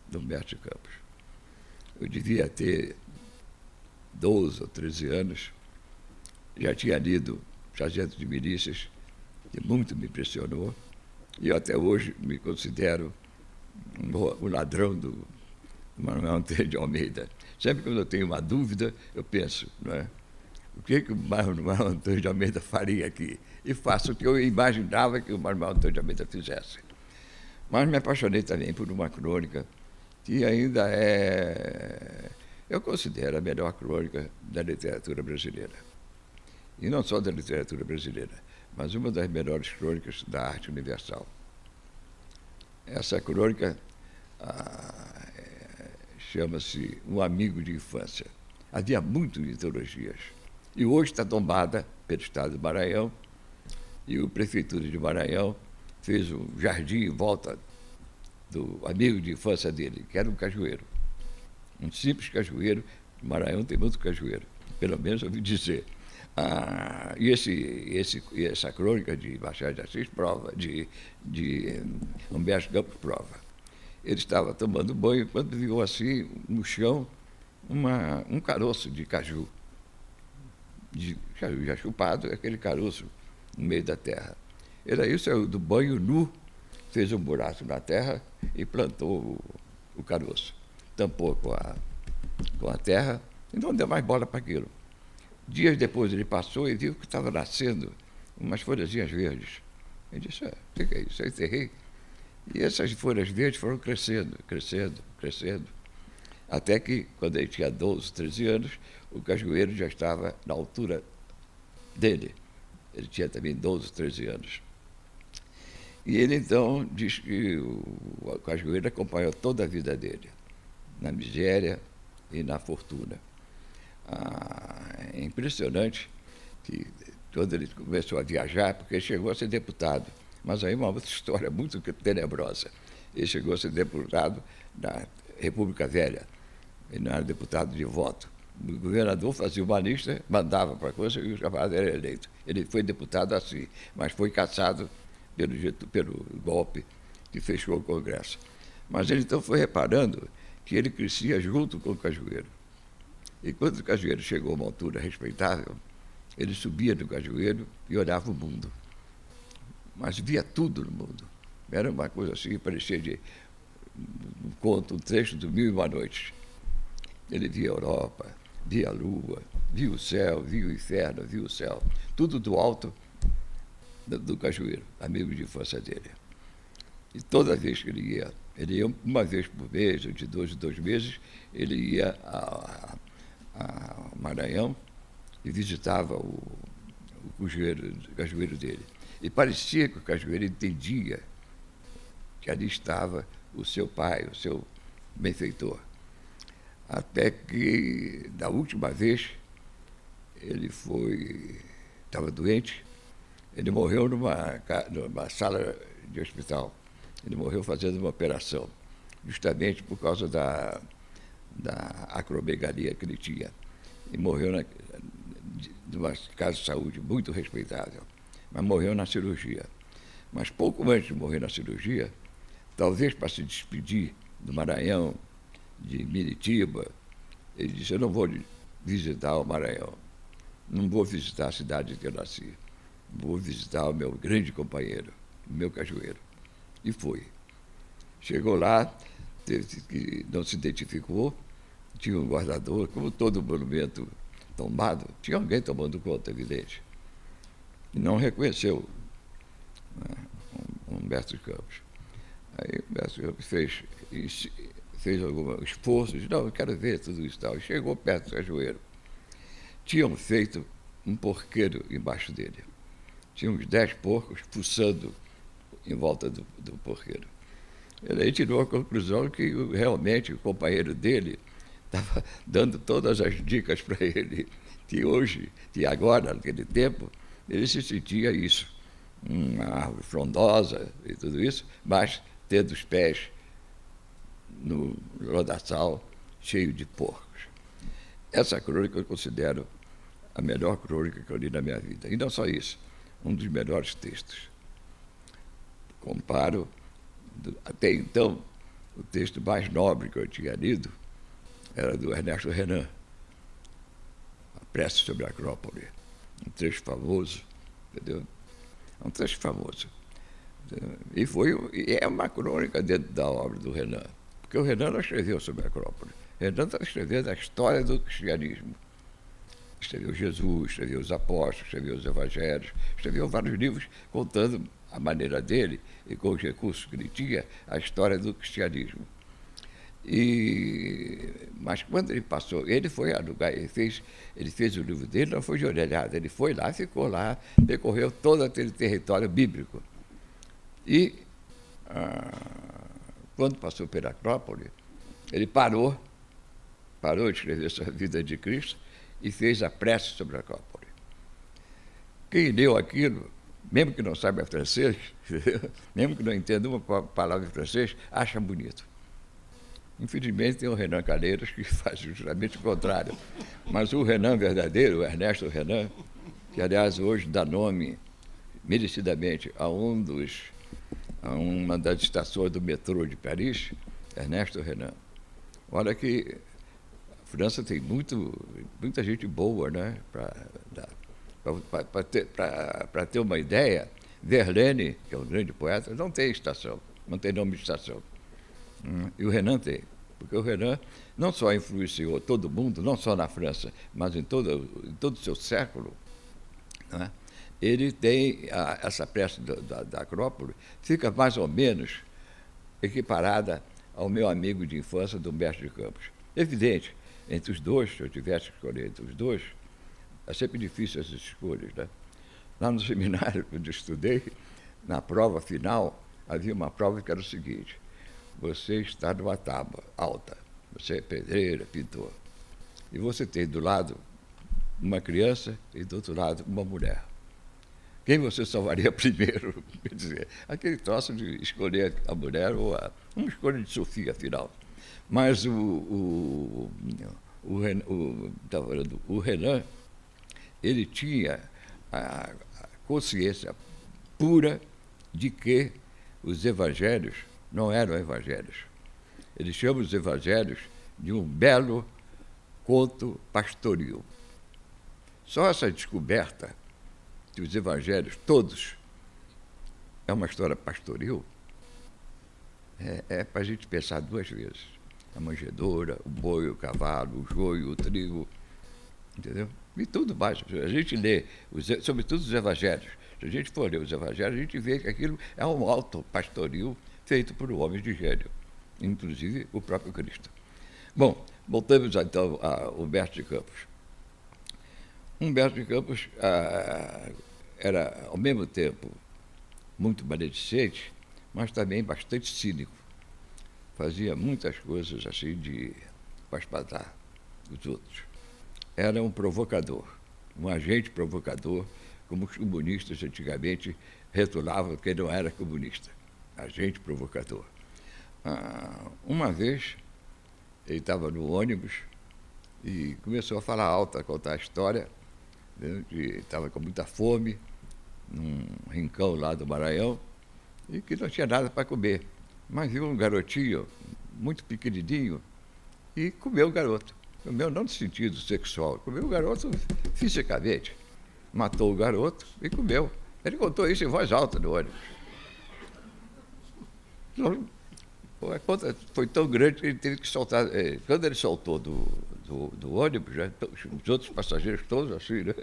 do Mestre Campos. Eu devia ter 12 ou 13 anos, já tinha lido Sargento de Milícias, que muito me impressionou, e eu até hoje me considero o ladrão do Manuel Antônio de Almeida. Sempre quando eu tenho uma dúvida, eu penso, não é? O que o Manuel Antônio de Almeida faria aqui? E faço o que eu imaginava que o Manuel Antônio de Almeida fizesse. Mas me apaixonei também por uma crônica que ainda eu considero a melhor crônica da literatura brasileira. E não só da literatura brasileira, mas uma das melhores crônicas da arte universal. Essa crônica chama-se Um Amigo de Infância. Havia muitas mitologias. E hoje está tombada pelo Estado do Maranhão, e a Prefeitura de Maranhão fez um jardim em volta do amigo de infância dele, que era um cajueiro. Um simples cajueiro. O Maranhão tem muito cajueiro, pelo menos eu ouvi dizer. E essa crônica de Machado de Assis prova, de Humberto Campos prova. Ele estava tomando banho quando viu assim no chão um caroço de caju. De caju já chupado, aquele caroço no meio da terra. Ele aí saiu do banho nu, fez um buraco na terra e plantou o caroço. Tampou com a terra e não deu mais bola para aquilo. Dias depois ele passou e viu que estava nascendo umas folhazinhas verdes. Ele disse, o que é isso? Eu enterrei. E essas folhas verdes foram crescendo, crescendo, crescendo. Até que, quando ele tinha 12, 13 anos, o cajueiro já estava na altura dele. Ele tinha também 12, 13 anos. E ele, então, diz que o cajueiro acompanhou toda a vida dele, na miséria e na fortuna. É impressionante que quando ele começou a viajar, porque ele chegou a ser deputado, mas aí uma outra história muito tenebrosa. Ele chegou a ser deputado da República Velha, ele não era deputado de voto. O governador fazia uma lista, mandava para a coisa e o camarada era eleito. Ele foi deputado assim, mas foi cassado pelo golpe que fechou o Congresso. Mas ele então foi reparando que ele crescia junto com o cajueiro. E quando o cajueiro chegou a uma altura respeitável, ele subia do cajueiro e olhava o mundo. Mas via tudo no mundo. Era uma coisa assim que parecia um conto, um trecho do Mil e Uma Noites. Ele via a Europa, via a Lua, via o céu, via o inferno, via o céu. Tudo do alto do cajueiro, amigo de infância dele. E toda vez que ele ia uma vez por mês, ou de 2 em 2 meses, ele ia a Maranhão e visitava o cajueiro dele. E parecia que o cajueiro entendia que ali estava o seu pai, o seu benfeitor. Até que, da última vez, ele estava doente, ele morreu numa sala de hospital. Ele morreu fazendo uma operação, justamente por causa da acromegalia que ele tinha. E morreu numa casa de saúde muito respeitável, mas morreu na cirurgia. Mas pouco antes de morrer na cirurgia, talvez para se despedir do Maranhão, de Miritiba, ele disse: eu não vou visitar o Maranhão, não vou visitar a cidade que eu nasci, vou visitar o meu grande companheiro, o meu cajueiro. E foi. Chegou lá, que não se identificou, tinha um guardador, como todo monumento tombado, tinha alguém tomando conta, evidente. E não reconheceu, né, Humberto de Campos. Aí Humberto de Campos fez algum esforço, disse: não, eu quero ver tudo isso e tal. E chegou perto do cajueiro. Tinham feito um porqueiro embaixo dele. Tinha uns 10 porcos fuçando em volta do porqueiro. Ele aí tirou a conclusão que realmente o companheiro dele estava dando todas as dicas para ele, que hoje, que agora, naquele tempo, ele se sentia isso, uma árvore frondosa e tudo isso, mas tendo os pés no lodaçal cheio de porcos. Essa crônica eu considero a melhor crônica que eu li na minha vida. E não só isso, um dos melhores textos. Comparo, até então, o texto mais nobre que eu tinha lido era do Ernesto Renan, A Prece sobre a Acrópole. Um trecho famoso, entendeu? É um trecho famoso. E é uma crônica dentro da obra do Renan, porque o Renan não escreveu sobre a Acrópole. O Renan está escrevendo a história do cristianismo. Escreveu Jesus, escreveu os apóstolos, escreveu os evangelhos, escreveu vários livros contando a maneira dele e com os recursos que ele tinha, a história do cristianismo. Mas quando ele passou, ele foi a lugar, ele fez o livro dele, não foi de orelhada, ele foi lá, ficou lá, percorreu todo aquele território bíblico. E quando passou pela Acrópole, ele parou de escrever sobre a vida de Cristo e fez a prece sobre a Acrópole. Quem leu aquilo, mesmo que não saiba francês, mesmo que não entenda uma palavra em francês, acha bonito. Infelizmente tem o Renan Calheiros que faz justamente o contrário. Mas o Renan verdadeiro, o Ernesto Renan, que aliás hoje dá nome merecidamente a uma das estações do metrô de Paris, Ernesto Renan. Olha que a França tem muita gente boa, né? Para ter uma ideia, Verlaine, que é um grande poeta, não tem estação, não tem nome de estação. E o Renan tem, porque o Renan não só influenciou todo mundo, não só na França, mas em todo o seu século, né? Ele tem essa prece da Acrópole, fica mais ou menos equiparada ao meu amigo de infância, do Humberto de Campos. Evidente, entre os dois, se eu tivesse que escolher entre os dois, é sempre difícil essas escolhas, né? Lá no seminário, quando eu estudei, na prova final, havia uma prova que era o seguinte: você está numa tábua alta, você é pedreiro, pintor, e você tem do lado uma criança e do outro lado uma mulher. Quem você salvaria primeiro? Quer dizer, aquele troço de escolher a mulher ou uma escolha de Sofia, afinal. Mas o Renan, ele tinha a consciência pura de que os evangelhos não eram evangelhos. Ele chama os evangelhos de um belo conto pastoril. Só essa descoberta que os evangelhos todos é uma história pastoril é para a gente pensar duas vezes. A manjedoura, o boi, o cavalo, o joio, o trigo, entendeu? E tudo mais. A gente lê, sobretudo os evangelhos. Se a gente for ler os evangelhos, a gente vê que aquilo é um alto pastoril feito por homens de gênio, inclusive o próprio Cristo. Bom, voltamos então a Humberto de Campos. Humberto de Campos era, ao mesmo tempo, muito maledicente, mas também bastante cínico. Fazia muitas coisas assim para espantar os outros. Era um provocador, um agente provocador, como os comunistas antigamente rotulavam que ele não era comunista. Agente provocador. Uma vez, ele estava no ônibus e começou a falar alto, a contar a história, né, que estava com muita fome, num rincão lá do Maranhão, e que não tinha nada para comer. mas viu um garotinho muito pequenininho e comeu o garoto. Comeu não no sentido sexual, comeu o garoto fisicamente. Matou o garoto e comeu. Ele contou isso em voz alta no ônibus. A conta foi tão grande que ele teve que soltar. Quando ele soltou do ônibus, né, os outros passageiros todos assim, né,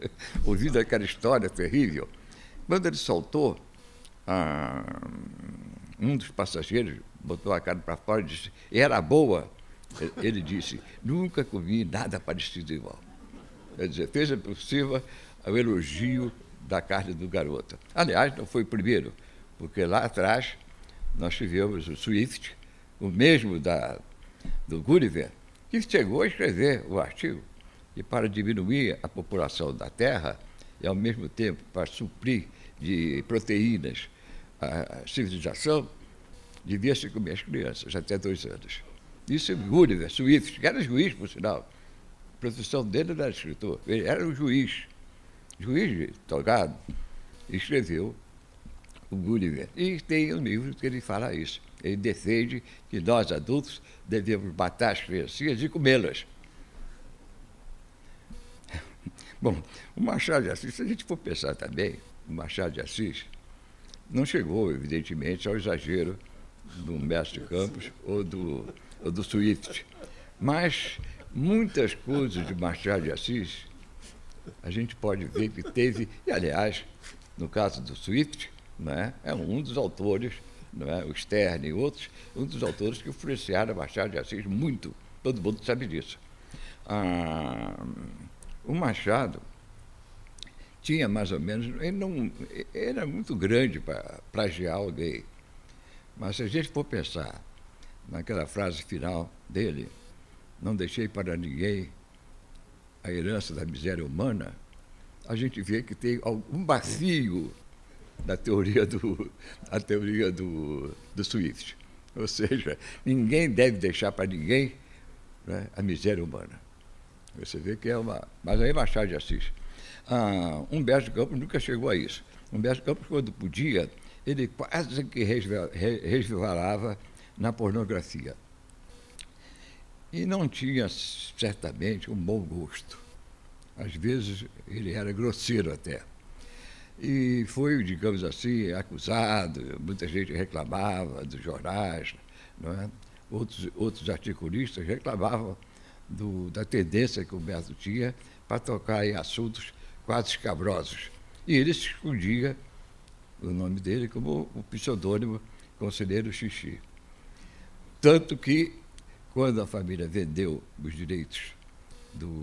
ouvindo aquela história terrível. Quando ele soltou, um dos passageiros botou a cara para fora e disse: era boa. Ele disse: nunca comi nada parecido igual. Quer dizer, fez possível o elogio da carne do garoto. Aliás, não foi o primeiro, porque lá atrás nós tivemos o Swift, o mesmo do Gulliver, que chegou a escrever o artigo. E para diminuir a população da Terra e, ao mesmo tempo, para suprir de proteínas a civilização, devia-se comer as crianças até 2 anos. Isso é Gulliver, Swift, que era juiz, por sinal. A profissão dele não era escritor, ele era um juiz de Togado, escreveu o Gulliver. E tem um livro que ele fala isso. Ele defende que nós, adultos, devemos matar as criancinhas e comê-las. Bom, o Machado de Assis, se a gente for pensar também, o Machado de Assis não chegou, evidentemente, ao exagero do Mestre Campos ou do Swift. Mas muitas coisas de Machado de Assis a gente pode ver que teve, e aliás, no caso do Swift, né, é um dos autores, não é, o Stern e outros, um dos autores que influenciaram Machado de Assis muito, todo mundo sabe disso. O Machado tinha mais ou menos, ele não era muito grande para plagiar alguém, mas se a gente for pensar naquela frase final dele, não deixei para ninguém a herança da miséria humana, a gente vê que tem algum vazio na teoria do Swift. Ou seja, ninguém deve deixar para ninguém, né, a miséria humana. Você vê que é uma... Mas aí Machado de Assis. Humberto de Campos nunca chegou a isso. Humberto de Campos, quando podia, ele quase que resvalava na pornografia. E não tinha, certamente, um bom gosto. Às vezes, ele era grosseiro até. E foi, digamos assim, acusado, muita gente reclamava dos jornais, não é? Outros articulistas reclamavam da tendência que o Humberto tinha para tocar em assuntos quase escabrosos. E ele se escondia o nome dele como o pseudônimo Conselheiro Xixi. Tanto que, quando a família vendeu os direitos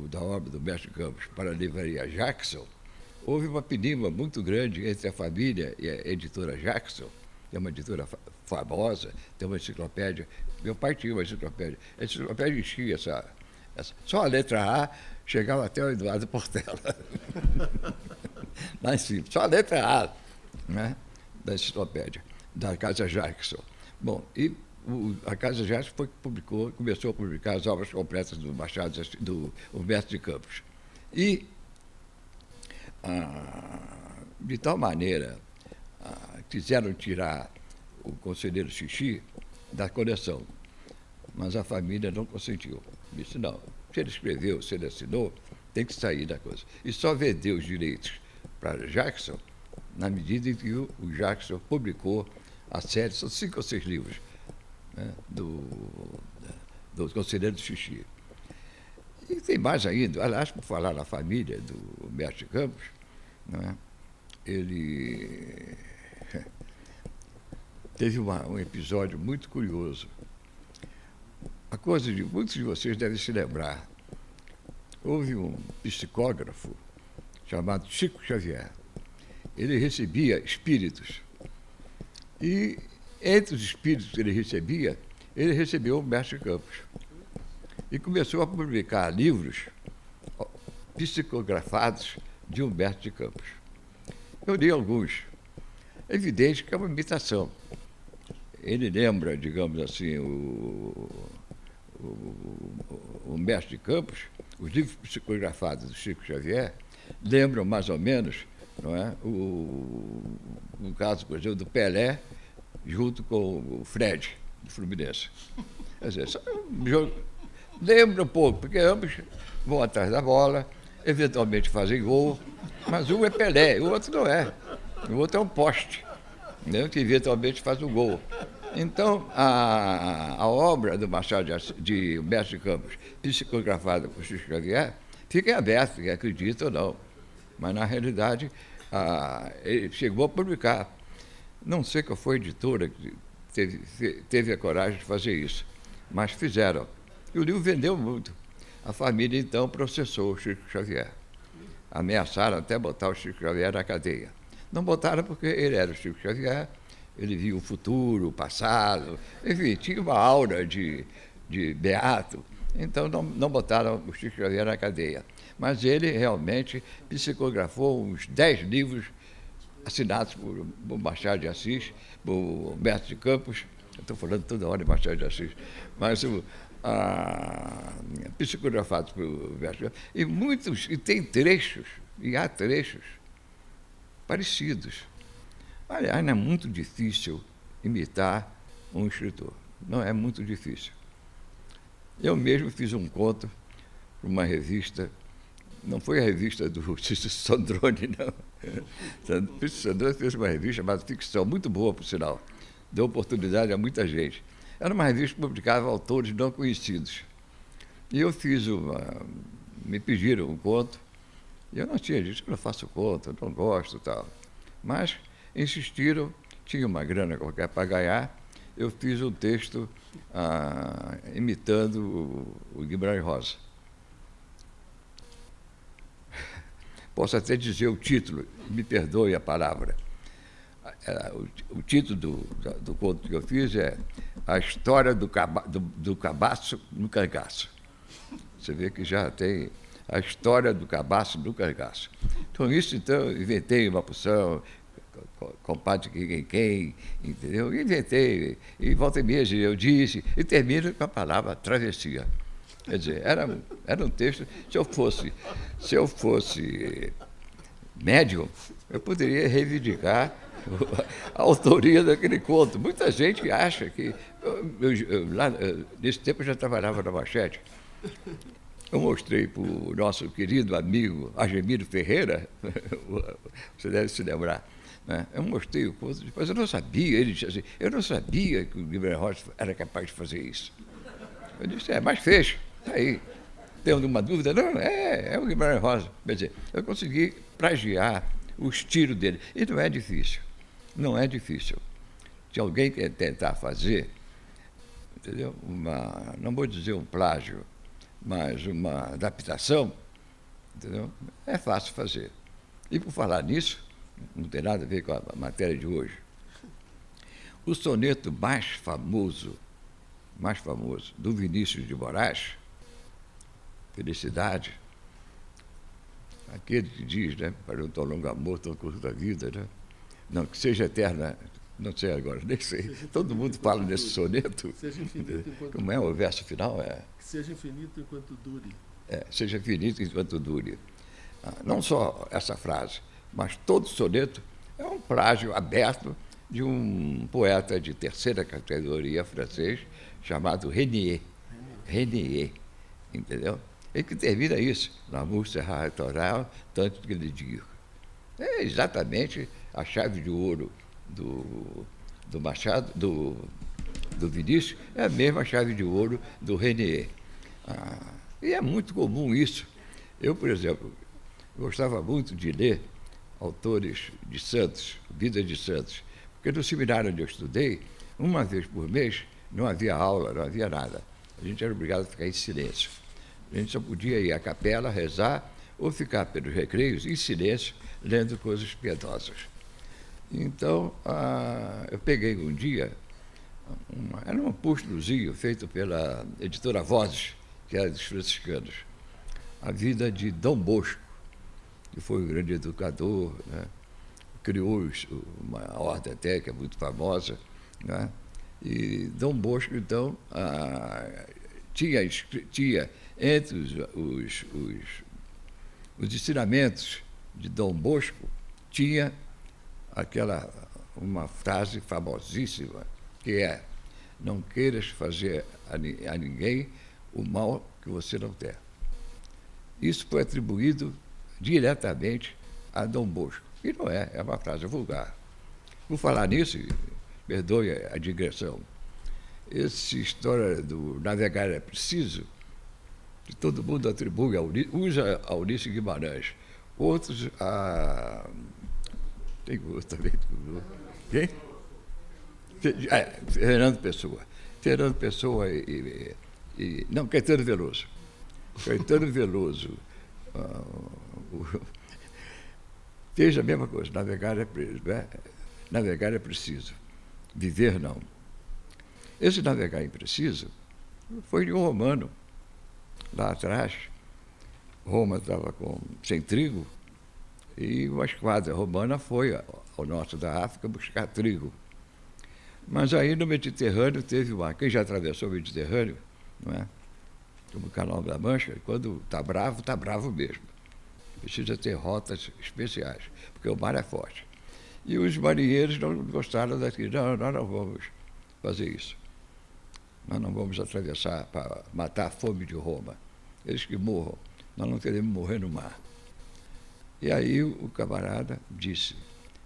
da obra do Mestre Campos para a livraria Jackson, houve uma penima muito grande entre a família e a editora Jackson, que é uma editora famosa, tem uma enciclopédia. Meu pai tinha uma enciclopédia. A enciclopédia enchia só a letra A chegava até o Eduardo Portela. Lá em cima, só a letra A, né, da enciclopédia, da Casa Jackson. Bom, e a Casa Jackson começou a publicar as obras completas do Machado, do Humberto de Campos. E, de tal maneira, quiseram tirar o Conselheiro Xixi da coleção, mas a família não consentiu. Disse: não, se ele escreveu, se ele assinou, tem que sair da coisa. E só vendeu os direitos para Jackson na medida em que o Jackson publicou a série, são 5 ou 6 livros, né, do Conselheiro Xixi. E tem mais ainda, aliás, por falar na família do Mestre Campos, né, ele teve um episódio muito curioso. A coisa de muitos de vocês devem se lembrar. Houve um psicógrafo chamado Chico Xavier. Ele recebia espíritos. E, entre os espíritos que ele recebeu o Mestre Campos. E começou a publicar livros psicografados de Humberto de Campos. Eu li alguns. É evidente que é uma imitação. Ele lembra, digamos assim, o Humberto de Campos, os livros psicografados do Chico Xavier, lembram mais ou menos, não é, o caso, por exemplo, do Pelé, junto com o Fred, do Fluminense. Quer dizer, só um jogo. Lembra um pouco, porque ambos vão atrás da bola, eventualmente fazem gol, mas um é Pelé, o outro não é. O outro é um poste, né, que eventualmente faz um gol. Então, a obra do Machado de Mestre Campos, psicografada por Chico Xavier, fica em aberto, quem acredita ou não. Mas, na realidade, ele chegou a publicar. Não sei qual foi a editora que teve a coragem de fazer isso, mas fizeram. E o livro vendeu muito. A família, então, processou o Chico Xavier. Ameaçaram até botar o Chico Xavier na cadeia. Não botaram porque ele era o Chico Xavier, ele via o futuro, o passado, enfim, tinha uma aura de beato. Então, não botaram o Chico Xavier na cadeia. Mas ele realmente psicografou uns 10 livros assinados por Machado de Assis, por Mestre de Campos. Eu estou falando toda hora de Machado de Assis, mas psicografados por Mestre de Campos. E tem trechos, e há trechos parecidos. Aliás, não é muito difícil imitar um escritor. Não é muito difícil. Eu mesmo fiz um conto para uma revista, não foi a revista do Cícero Sandrone, não. O Cícero Sandrone fez uma revista chamada Ficção, muito boa, por sinal. Deu oportunidade a muita gente. Era uma revista que publicava autores não conhecidos. E eu fiz me pediram um conto, e eu não tinha dito, eu não faço conto, eu não gosto e tal. Mas insistiram, tinha uma grana qualquer para ganhar, eu fiz um texto imitando o Guimarães Rosa. Posso até dizer o título, me perdoe a palavra. O título do conto que eu fiz é A História do Cabaço no Cangaço. Você vê que já tem a história do cabaço no cangaço. Então, eu inventei uma porção, compadre quem, entendeu? Inventei, e volta e meia eu disse, e termino com a palavra travessia. Quer dizer, era um texto, se eu fosse médium, eu poderia reivindicar a autoria daquele conto. Muita gente acha que... nesse tempo eu já trabalhava na Manchete. Eu mostrei para o nosso querido amigo Argemiro Ferreira, você deve se lembrar, né? Eu mostrei o conto, mas eu não sabia, ele disse assim, eu não sabia que o Guimarães Rosa era capaz de fazer isso. Eu disse, mas fez, está aí. Tem alguma dúvida? Não, é o Guimarães Rosa. Quer dizer, eu consegui plagiar o estilo dele. E não é difícil, não é difícil. Se alguém quer tentar fazer, entendeu? Não vou dizer um plágio, mas uma adaptação, entendeu? É fácil fazer. E por falar nisso, não tem nada a ver com a matéria de hoje, o soneto mais famoso do Vinícius de Moraes, Felicidade, aquele que diz, né, para um tão longo amor, tão curto da vida, né? Não, que seja eterna, não sei agora, nem sei. Todo mundo fala nesse soneto. Seja infinito enquanto Como é o verso final? Que seja infinito enquanto dure. Seja infinito enquanto dure. Não só essa frase, mas todo soneto é um plágio aberto de um poeta de terceira categoria francês chamado Renier. Renier, entendeu? Ele que termina isso, L'amour sera éternel, tanto que ele diz. É exatamente a chave de ouro do Machado, do Vinícius, é a mesma chave de ouro do Renier. E é muito comum isso. Eu, por exemplo, gostava muito de ler autores de santos, vida de santos, porque no seminário onde eu estudei, uma vez por mês, não havia aula, não havia nada. A gente era obrigado a ficar em silêncio. A gente só podia ir à capela, rezar, ou ficar pelos recreios, em silêncio, lendo coisas piedosas. Então, eu peguei um dia, era um apóstolozinho feito pela editora Vozes, que era dos franciscanos, a vida de Dom Bosco, que foi um grande educador, né? Criou uma ordem até que é muito famosa, né? E Dom Bosco, então, tinha entre os ensinamentos de Dom Bosco, tinha uma frase famosíssima, que é: não queiras fazer a ninguém o mal que você não tem. Isso foi atribuído diretamente a Dom Bosco. E não é, é uma frase vulgar. Por falar nisso, perdoe a digressão, essa história do navegar é preciso, que todo mundo atribui, usa a Ulisses Guimarães, outros a... Tem outro também. Quem? Fernando Pessoa. Fernando Pessoa não, Caetano Veloso. Caetano Veloso fez a mesma coisa. Navegar é preciso. Viver, não. Esse navegar impreciso foi de um romano. Lá atrás, Roma estava sem trigo e uma esquadra romana foi ao norte da África buscar trigo. Mas aí no Mediterrâneo teve uma... Quem já atravessou o Mediterrâneo, não é? Como o Canal da Mancha, quando está bravo mesmo. Precisa ter rotas especiais, porque o mar é forte. E os marinheiros não gostaram daquilo. Não, nós não vamos fazer isso. Nós não vamos atravessar para matar a fome de Roma. Eles que morram. Nós não queremos morrer no mar. E aí o camarada disse,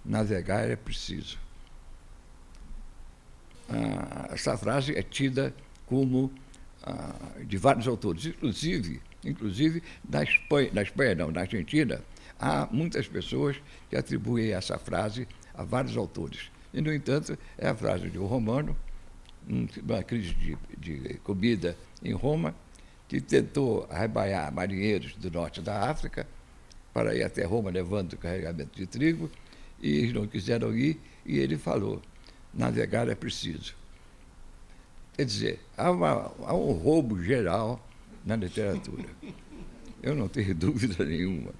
navegar é preciso. Essa frase é tida como de vários autores, inclusive na Espanha não, na Argentina, há muitas pessoas que atribuem essa frase a vários autores. E, no entanto, é a frase de um romano, numa crise de comida em Roma, que tentou arrebanhar marinheiros do norte da África para ir até Roma levando carregamento de trigo, e eles não quiseram ir, e ele falou, navegar é preciso. Quer dizer, há um roubo geral na literatura. Eu não tenho dúvida nenhuma.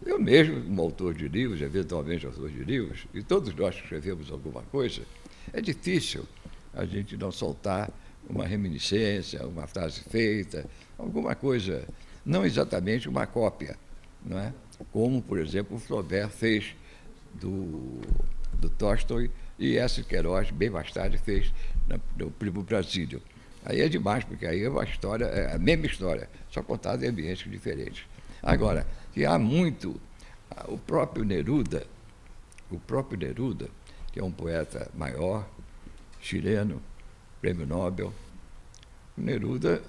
Eu mesmo, como autor de livros, eventualmente autor de livros, e todos nós que escrevemos alguma coisa, é difícil a gente não soltar uma reminiscência, uma frase feita, alguma coisa, não exatamente uma cópia, não é? Como, por exemplo, o Flaubert fez do Tolstói e S. Queiroz, bem mais tarde, fez no Primo Brasílio. Aí é demais, porque aí é uma história, é a mesma história, só contada em ambientes diferentes. Agora, que há muito, o próprio Neruda, que é um poeta maior, chileno, prêmio Nobel, o Neruda,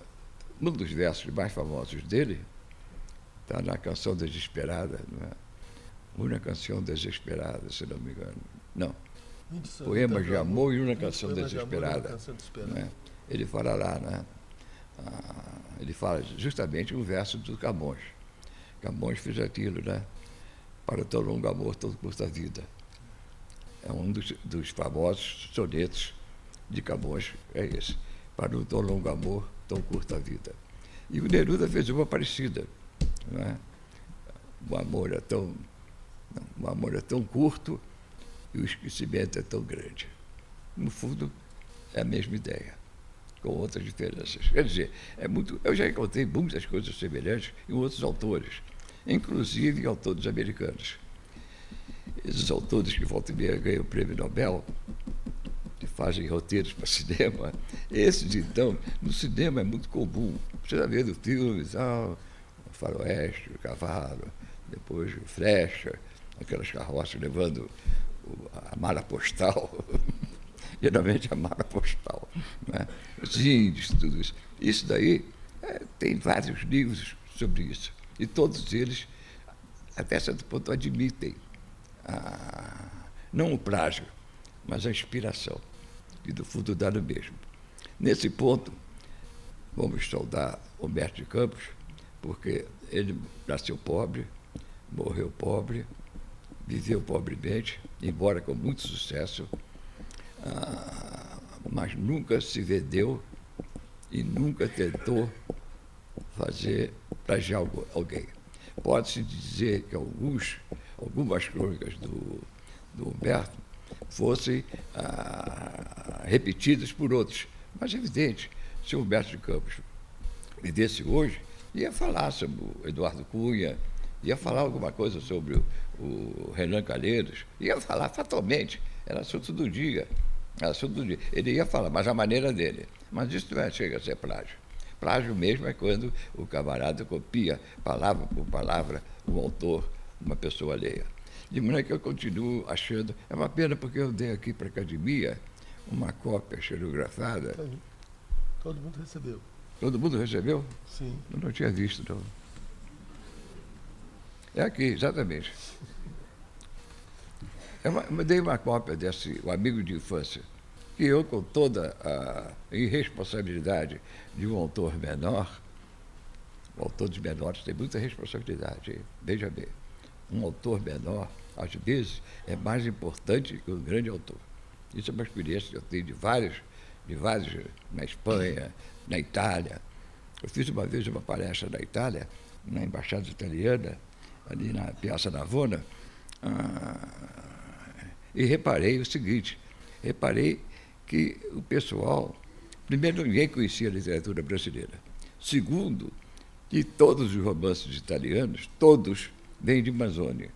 um dos versos mais famosos dele, está na Canção Desesperada, não é? Uma Canção Desesperada, se não me engano. Não. Poemas de Amor e Uma Canção Desesperada. Né? Ele fala lá, né? Ele fala justamente o verso do Camões. Camões fez aquilo, né? Para tão longo amor, tão curta vida. É um dos famosos sonetos de Camões, é esse. Para o tão longo amor, tão curta vida. E o Neruda fez uma parecida. Né? O amor é tão curto e o esquecimento é tão grande. No fundo, é a mesma ideia, com outras diferenças. Quer dizer, eu já encontrei muitas coisas semelhantes em outros autores, inclusive em autores americanos. Esses autores que volta e meia ganham o prêmio Nobel, que fazem roteiros para cinema, esses, então, no cinema é muito comum. Você já vê do filme e tal, o faroeste, o cavalo, depois o flecha, aquelas carroças levando a mala postal, geralmente a mala postal, né? Os índios, tudo isso. Isso daí, tem vários livros sobre isso. E todos eles, até certo ponto, admitem não o plágio, mas a inspiração. E, do fundo, dá no mesmo. Nesse ponto, vamos saudar Humberto de Campos, porque ele nasceu pobre, morreu pobre, viveu pobremente, embora com muito sucesso, mas nunca se vendeu e nunca tentou plagiar alguém. Pode-se dizer que algumas crônicas do Humberto fossem repetidas por outros, mas é evidente, se o Humberto de Campos vivesse hoje, ia falar sobre o Eduardo Cunha, ia falar alguma coisa sobre o Renan Calheiros, ia falar fatalmente, era assunto do dia, Assunto do dia. Ele ia falar, mas a maneira dele. Mas isso não chega a ser plágio. Plágio mesmo é quando o camarada copia, palavra por palavra, o autor, uma pessoa alheia. De maneira que eu continuo achando... É uma pena porque eu dei aqui para a academia uma cópia xerografada. Todo mundo recebeu. Todo mundo recebeu? Sim. Eu não tinha visto, não. É aqui, exatamente. Eu dei uma cópia desse O Amigo de Infância, que eu, com toda a irresponsabilidade de um autor menor, o autor dos menores tem muita responsabilidade, hein? Veja bem, um autor menor, às vezes, é mais importante que um grande autor. Isso é uma experiência que eu tenho de vários, na Espanha, na Itália. Eu fiz uma vez uma palestra na Itália, na Embaixada Italiana, ali na Piazza Navona, e reparei o seguinte, que o pessoal, primeiro, ninguém conhecia a literatura brasileira. Segundo, que todos os romances italianos, todos vêm de Manzoni,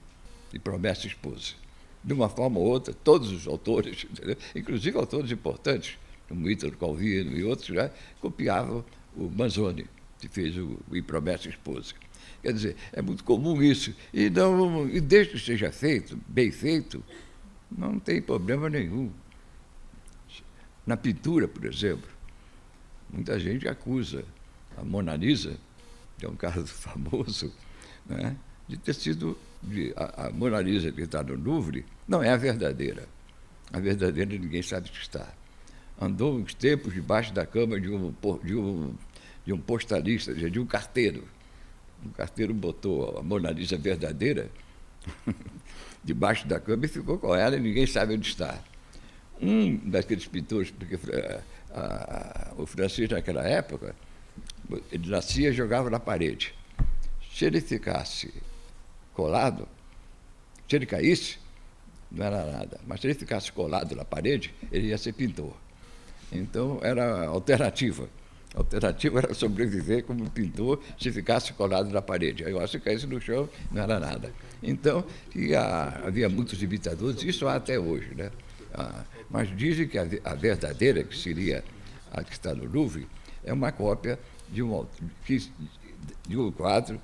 de Promessa e Esposa. De uma forma ou outra, todos os autores, entendeu? Inclusive autores importantes, como Ítalo Calvino e outros, já copiavam o Manzoni, que fez o Promessa e Esposa. Quer dizer, é muito comum isso. E desde que seja feito, bem feito, não tem problema nenhum. Na pintura, por exemplo, muita gente acusa a Mona Lisa, que é um caso famoso, né, de ter sido... A Mona Lisa que está no Louvre não é a verdadeira. A verdadeira ninguém sabe que está. Andou uns tempos debaixo da cama de um postalista, de um carteiro. O carteiro botou a Mona Lisa verdadeira debaixo da cama e ficou com ela e ninguém sabe onde está. Um daqueles pintores, porque o francês naquela época, ele nascia e jogava na parede. Se ele ficasse colado, se ele caísse, não era nada. Mas se ele ficasse colado na parede, ele ia ser pintor. Então, era a alternativa. A alternativa era sobreviver como pintor se ficasse colado na parede. Agora, se caísse no chão, não era nada. Então, havia muitos imitadores, isso há até hoje, né? Mas dizem que a verdadeira, que seria a que está no Louvre, é uma cópia de um quadro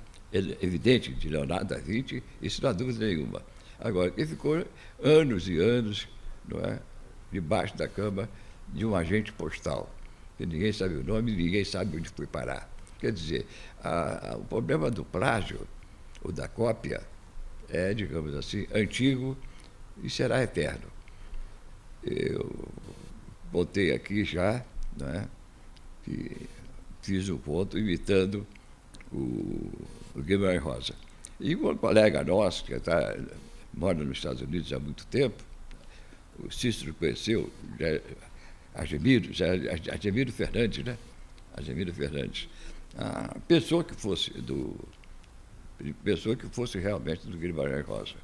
evidente de Leonardo da Vinci, isso não há dúvida nenhuma. Agora, ele ficou anos e anos, não é, debaixo da cama de um agente postal, que ninguém sabe o nome, ninguém sabe onde foi parar. Quer dizer, o problema do plágio, ou da cópia, é, digamos assim, antigo e será eterno. Eu botei aqui já, né, que fiz um conto imitando o Guimarães Rosa. E um colega nosso, que mora nos Estados Unidos há muito tempo, o Cícero conheceu, Ademiro Fernandes, né? Ademiro Fernandes. Pensou que fosse realmente do Guimarães Rosa.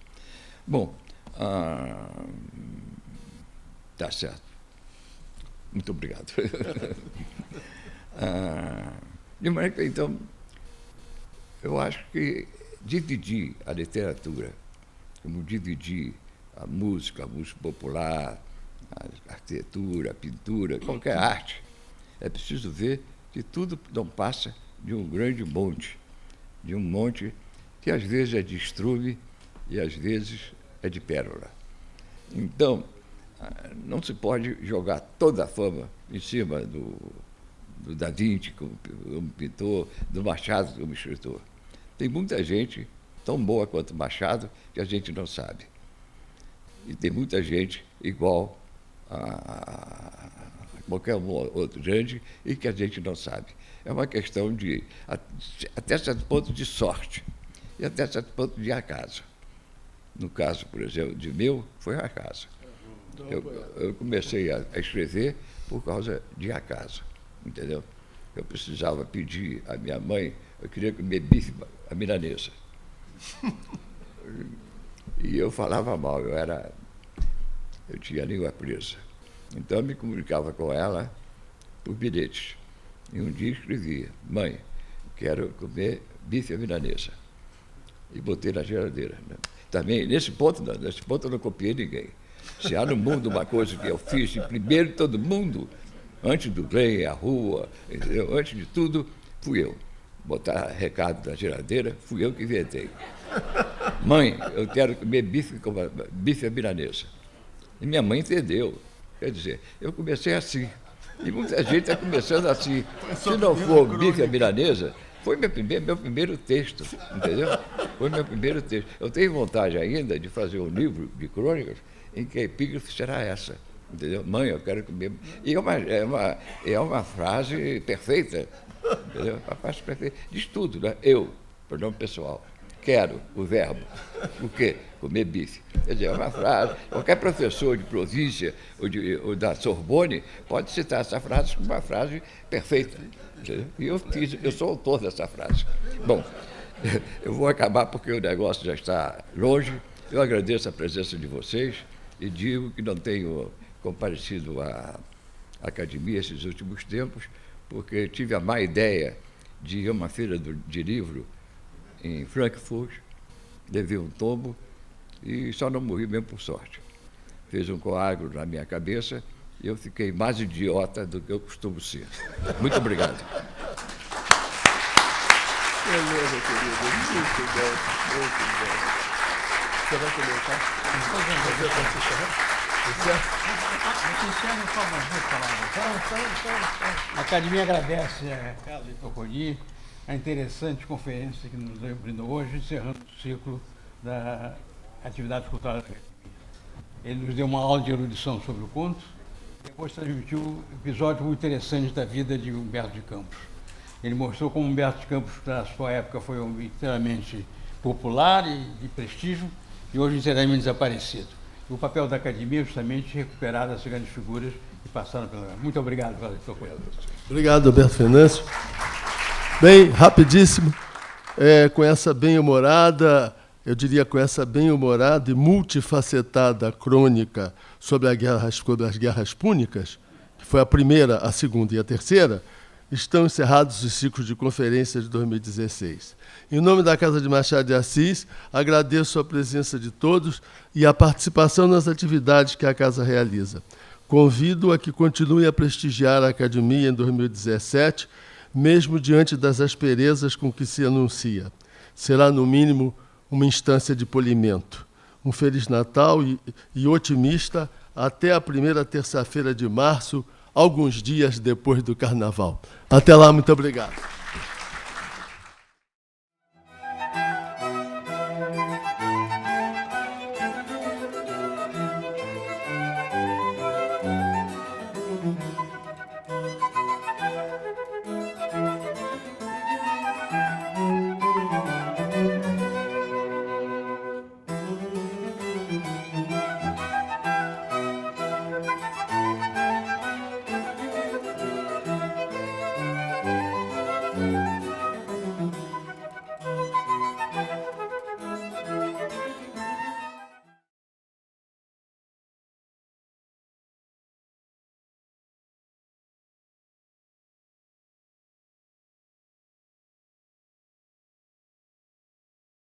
Bom, tá certo. Muito obrigado. De maneira que, então, eu acho que dividir a literatura, como dividir a música popular, a arquitetura, a pintura, qualquer arte, é preciso ver que tudo não passa de um grande monte, de um monte que às vezes é de estrume e às vezes é de pérola. Então, não se pode jogar toda a fama em cima do Da Vinci como pintor, do Machado como escritor. Tem muita gente tão boa quanto Machado que a gente não sabe. E tem muita gente igual a qualquer um outro grande e que a gente não sabe. É uma questão de, até certo ponto, de sorte e até certo ponto de acaso. No caso, por exemplo, de meu, foi acaso. Eu comecei a escrever por causa de acaso, entendeu? Eu precisava pedir à minha mãe, eu queria comer bife à milanesa. E eu falava mal, eu tinha a língua presa. Então eu me comunicava com ela por bilhetes. E um dia escrevia: mãe, quero comer bife à milanesa. E botei na geladeira. Né? Também, nesse ponto eu não copiei ninguém. Se há no mundo uma coisa que eu fiz de primeiro de todo mundo, antes do trem, a rua, entendeu? Antes de tudo, fui eu. Botar recado na geladeira, fui eu que inventei. Mãe, eu quero comer bife à milanesa. E minha mãe entendeu. Quer dizer, eu comecei assim. E muita gente está começando assim. Se não for bife à milanesa, foi meu primeiro texto, entendeu? Foi meu primeiro texto. Eu tenho vontade ainda de fazer um livro de crônicas em que a epígrafe será essa, entendeu? Mãe, eu quero comer... E é uma frase perfeita, entendeu? Uma frase perfeita. Diz tudo, né? Eu, pronome pessoal, quero, o verbo. O quê? Comer bife. Quer dizer, é uma frase. Qualquer professor de província ou da Sorbonne pode citar essa frase como uma frase perfeita. Entendeu? E eu sou autor dessa frase. Bom, eu vou acabar porque o negócio já está longe. Eu agradeço a presença de vocês e digo que não tenho comparecido à academia esses últimos tempos, porque tive a má ideia de ir a uma feira de livro em Frankfurt, levei um tombo e só não morri mesmo por sorte. Fez um coágulo na minha cabeça e eu fiquei mais idiota do que eu costumo ser. Muito obrigado. Beleza, querido. Muito bom. Muito bom. Você vai comentar? Você vai A Academia agradece a Carlos Toconi a interessante conferência que nos brindou hoje, encerrando o ciclo da atividade cultural. Ele nos deu uma aula de erudição sobre o conto, depois transmitiu um episódio muito interessante da vida de Humberto de Campos. Ele mostrou como Humberto de Campos, na sua época, foi inteiramente popular e de prestígio, e hoje inteiramente desaparecido. E o papel da academia é justamente recuperar essas grandes figuras que passaram pela... Muito obrigado, Carlos Toconi. Obrigado, Alberto Venâncio. Bem, rapidíssimo, com essa bem-humorada, eu diria com essa bem-humorada e multifacetada crônica sobre as guerras púnicas, que foi a primeira, a segunda e a terceira, estão encerrados os ciclos de conferências de 2016. Em nome da Casa de Machado de Assis, agradeço a presença de todos e a participação nas atividades que a Casa realiza. Convido a que continue a prestigiar a Academia em 2017, mesmo diante das asperezas com que se anuncia. Será, no mínimo, uma instância de polimento. Um Feliz Natal e otimista até a primeira terça-feira de março, alguns dias depois do Carnaval. Até lá, muito obrigado.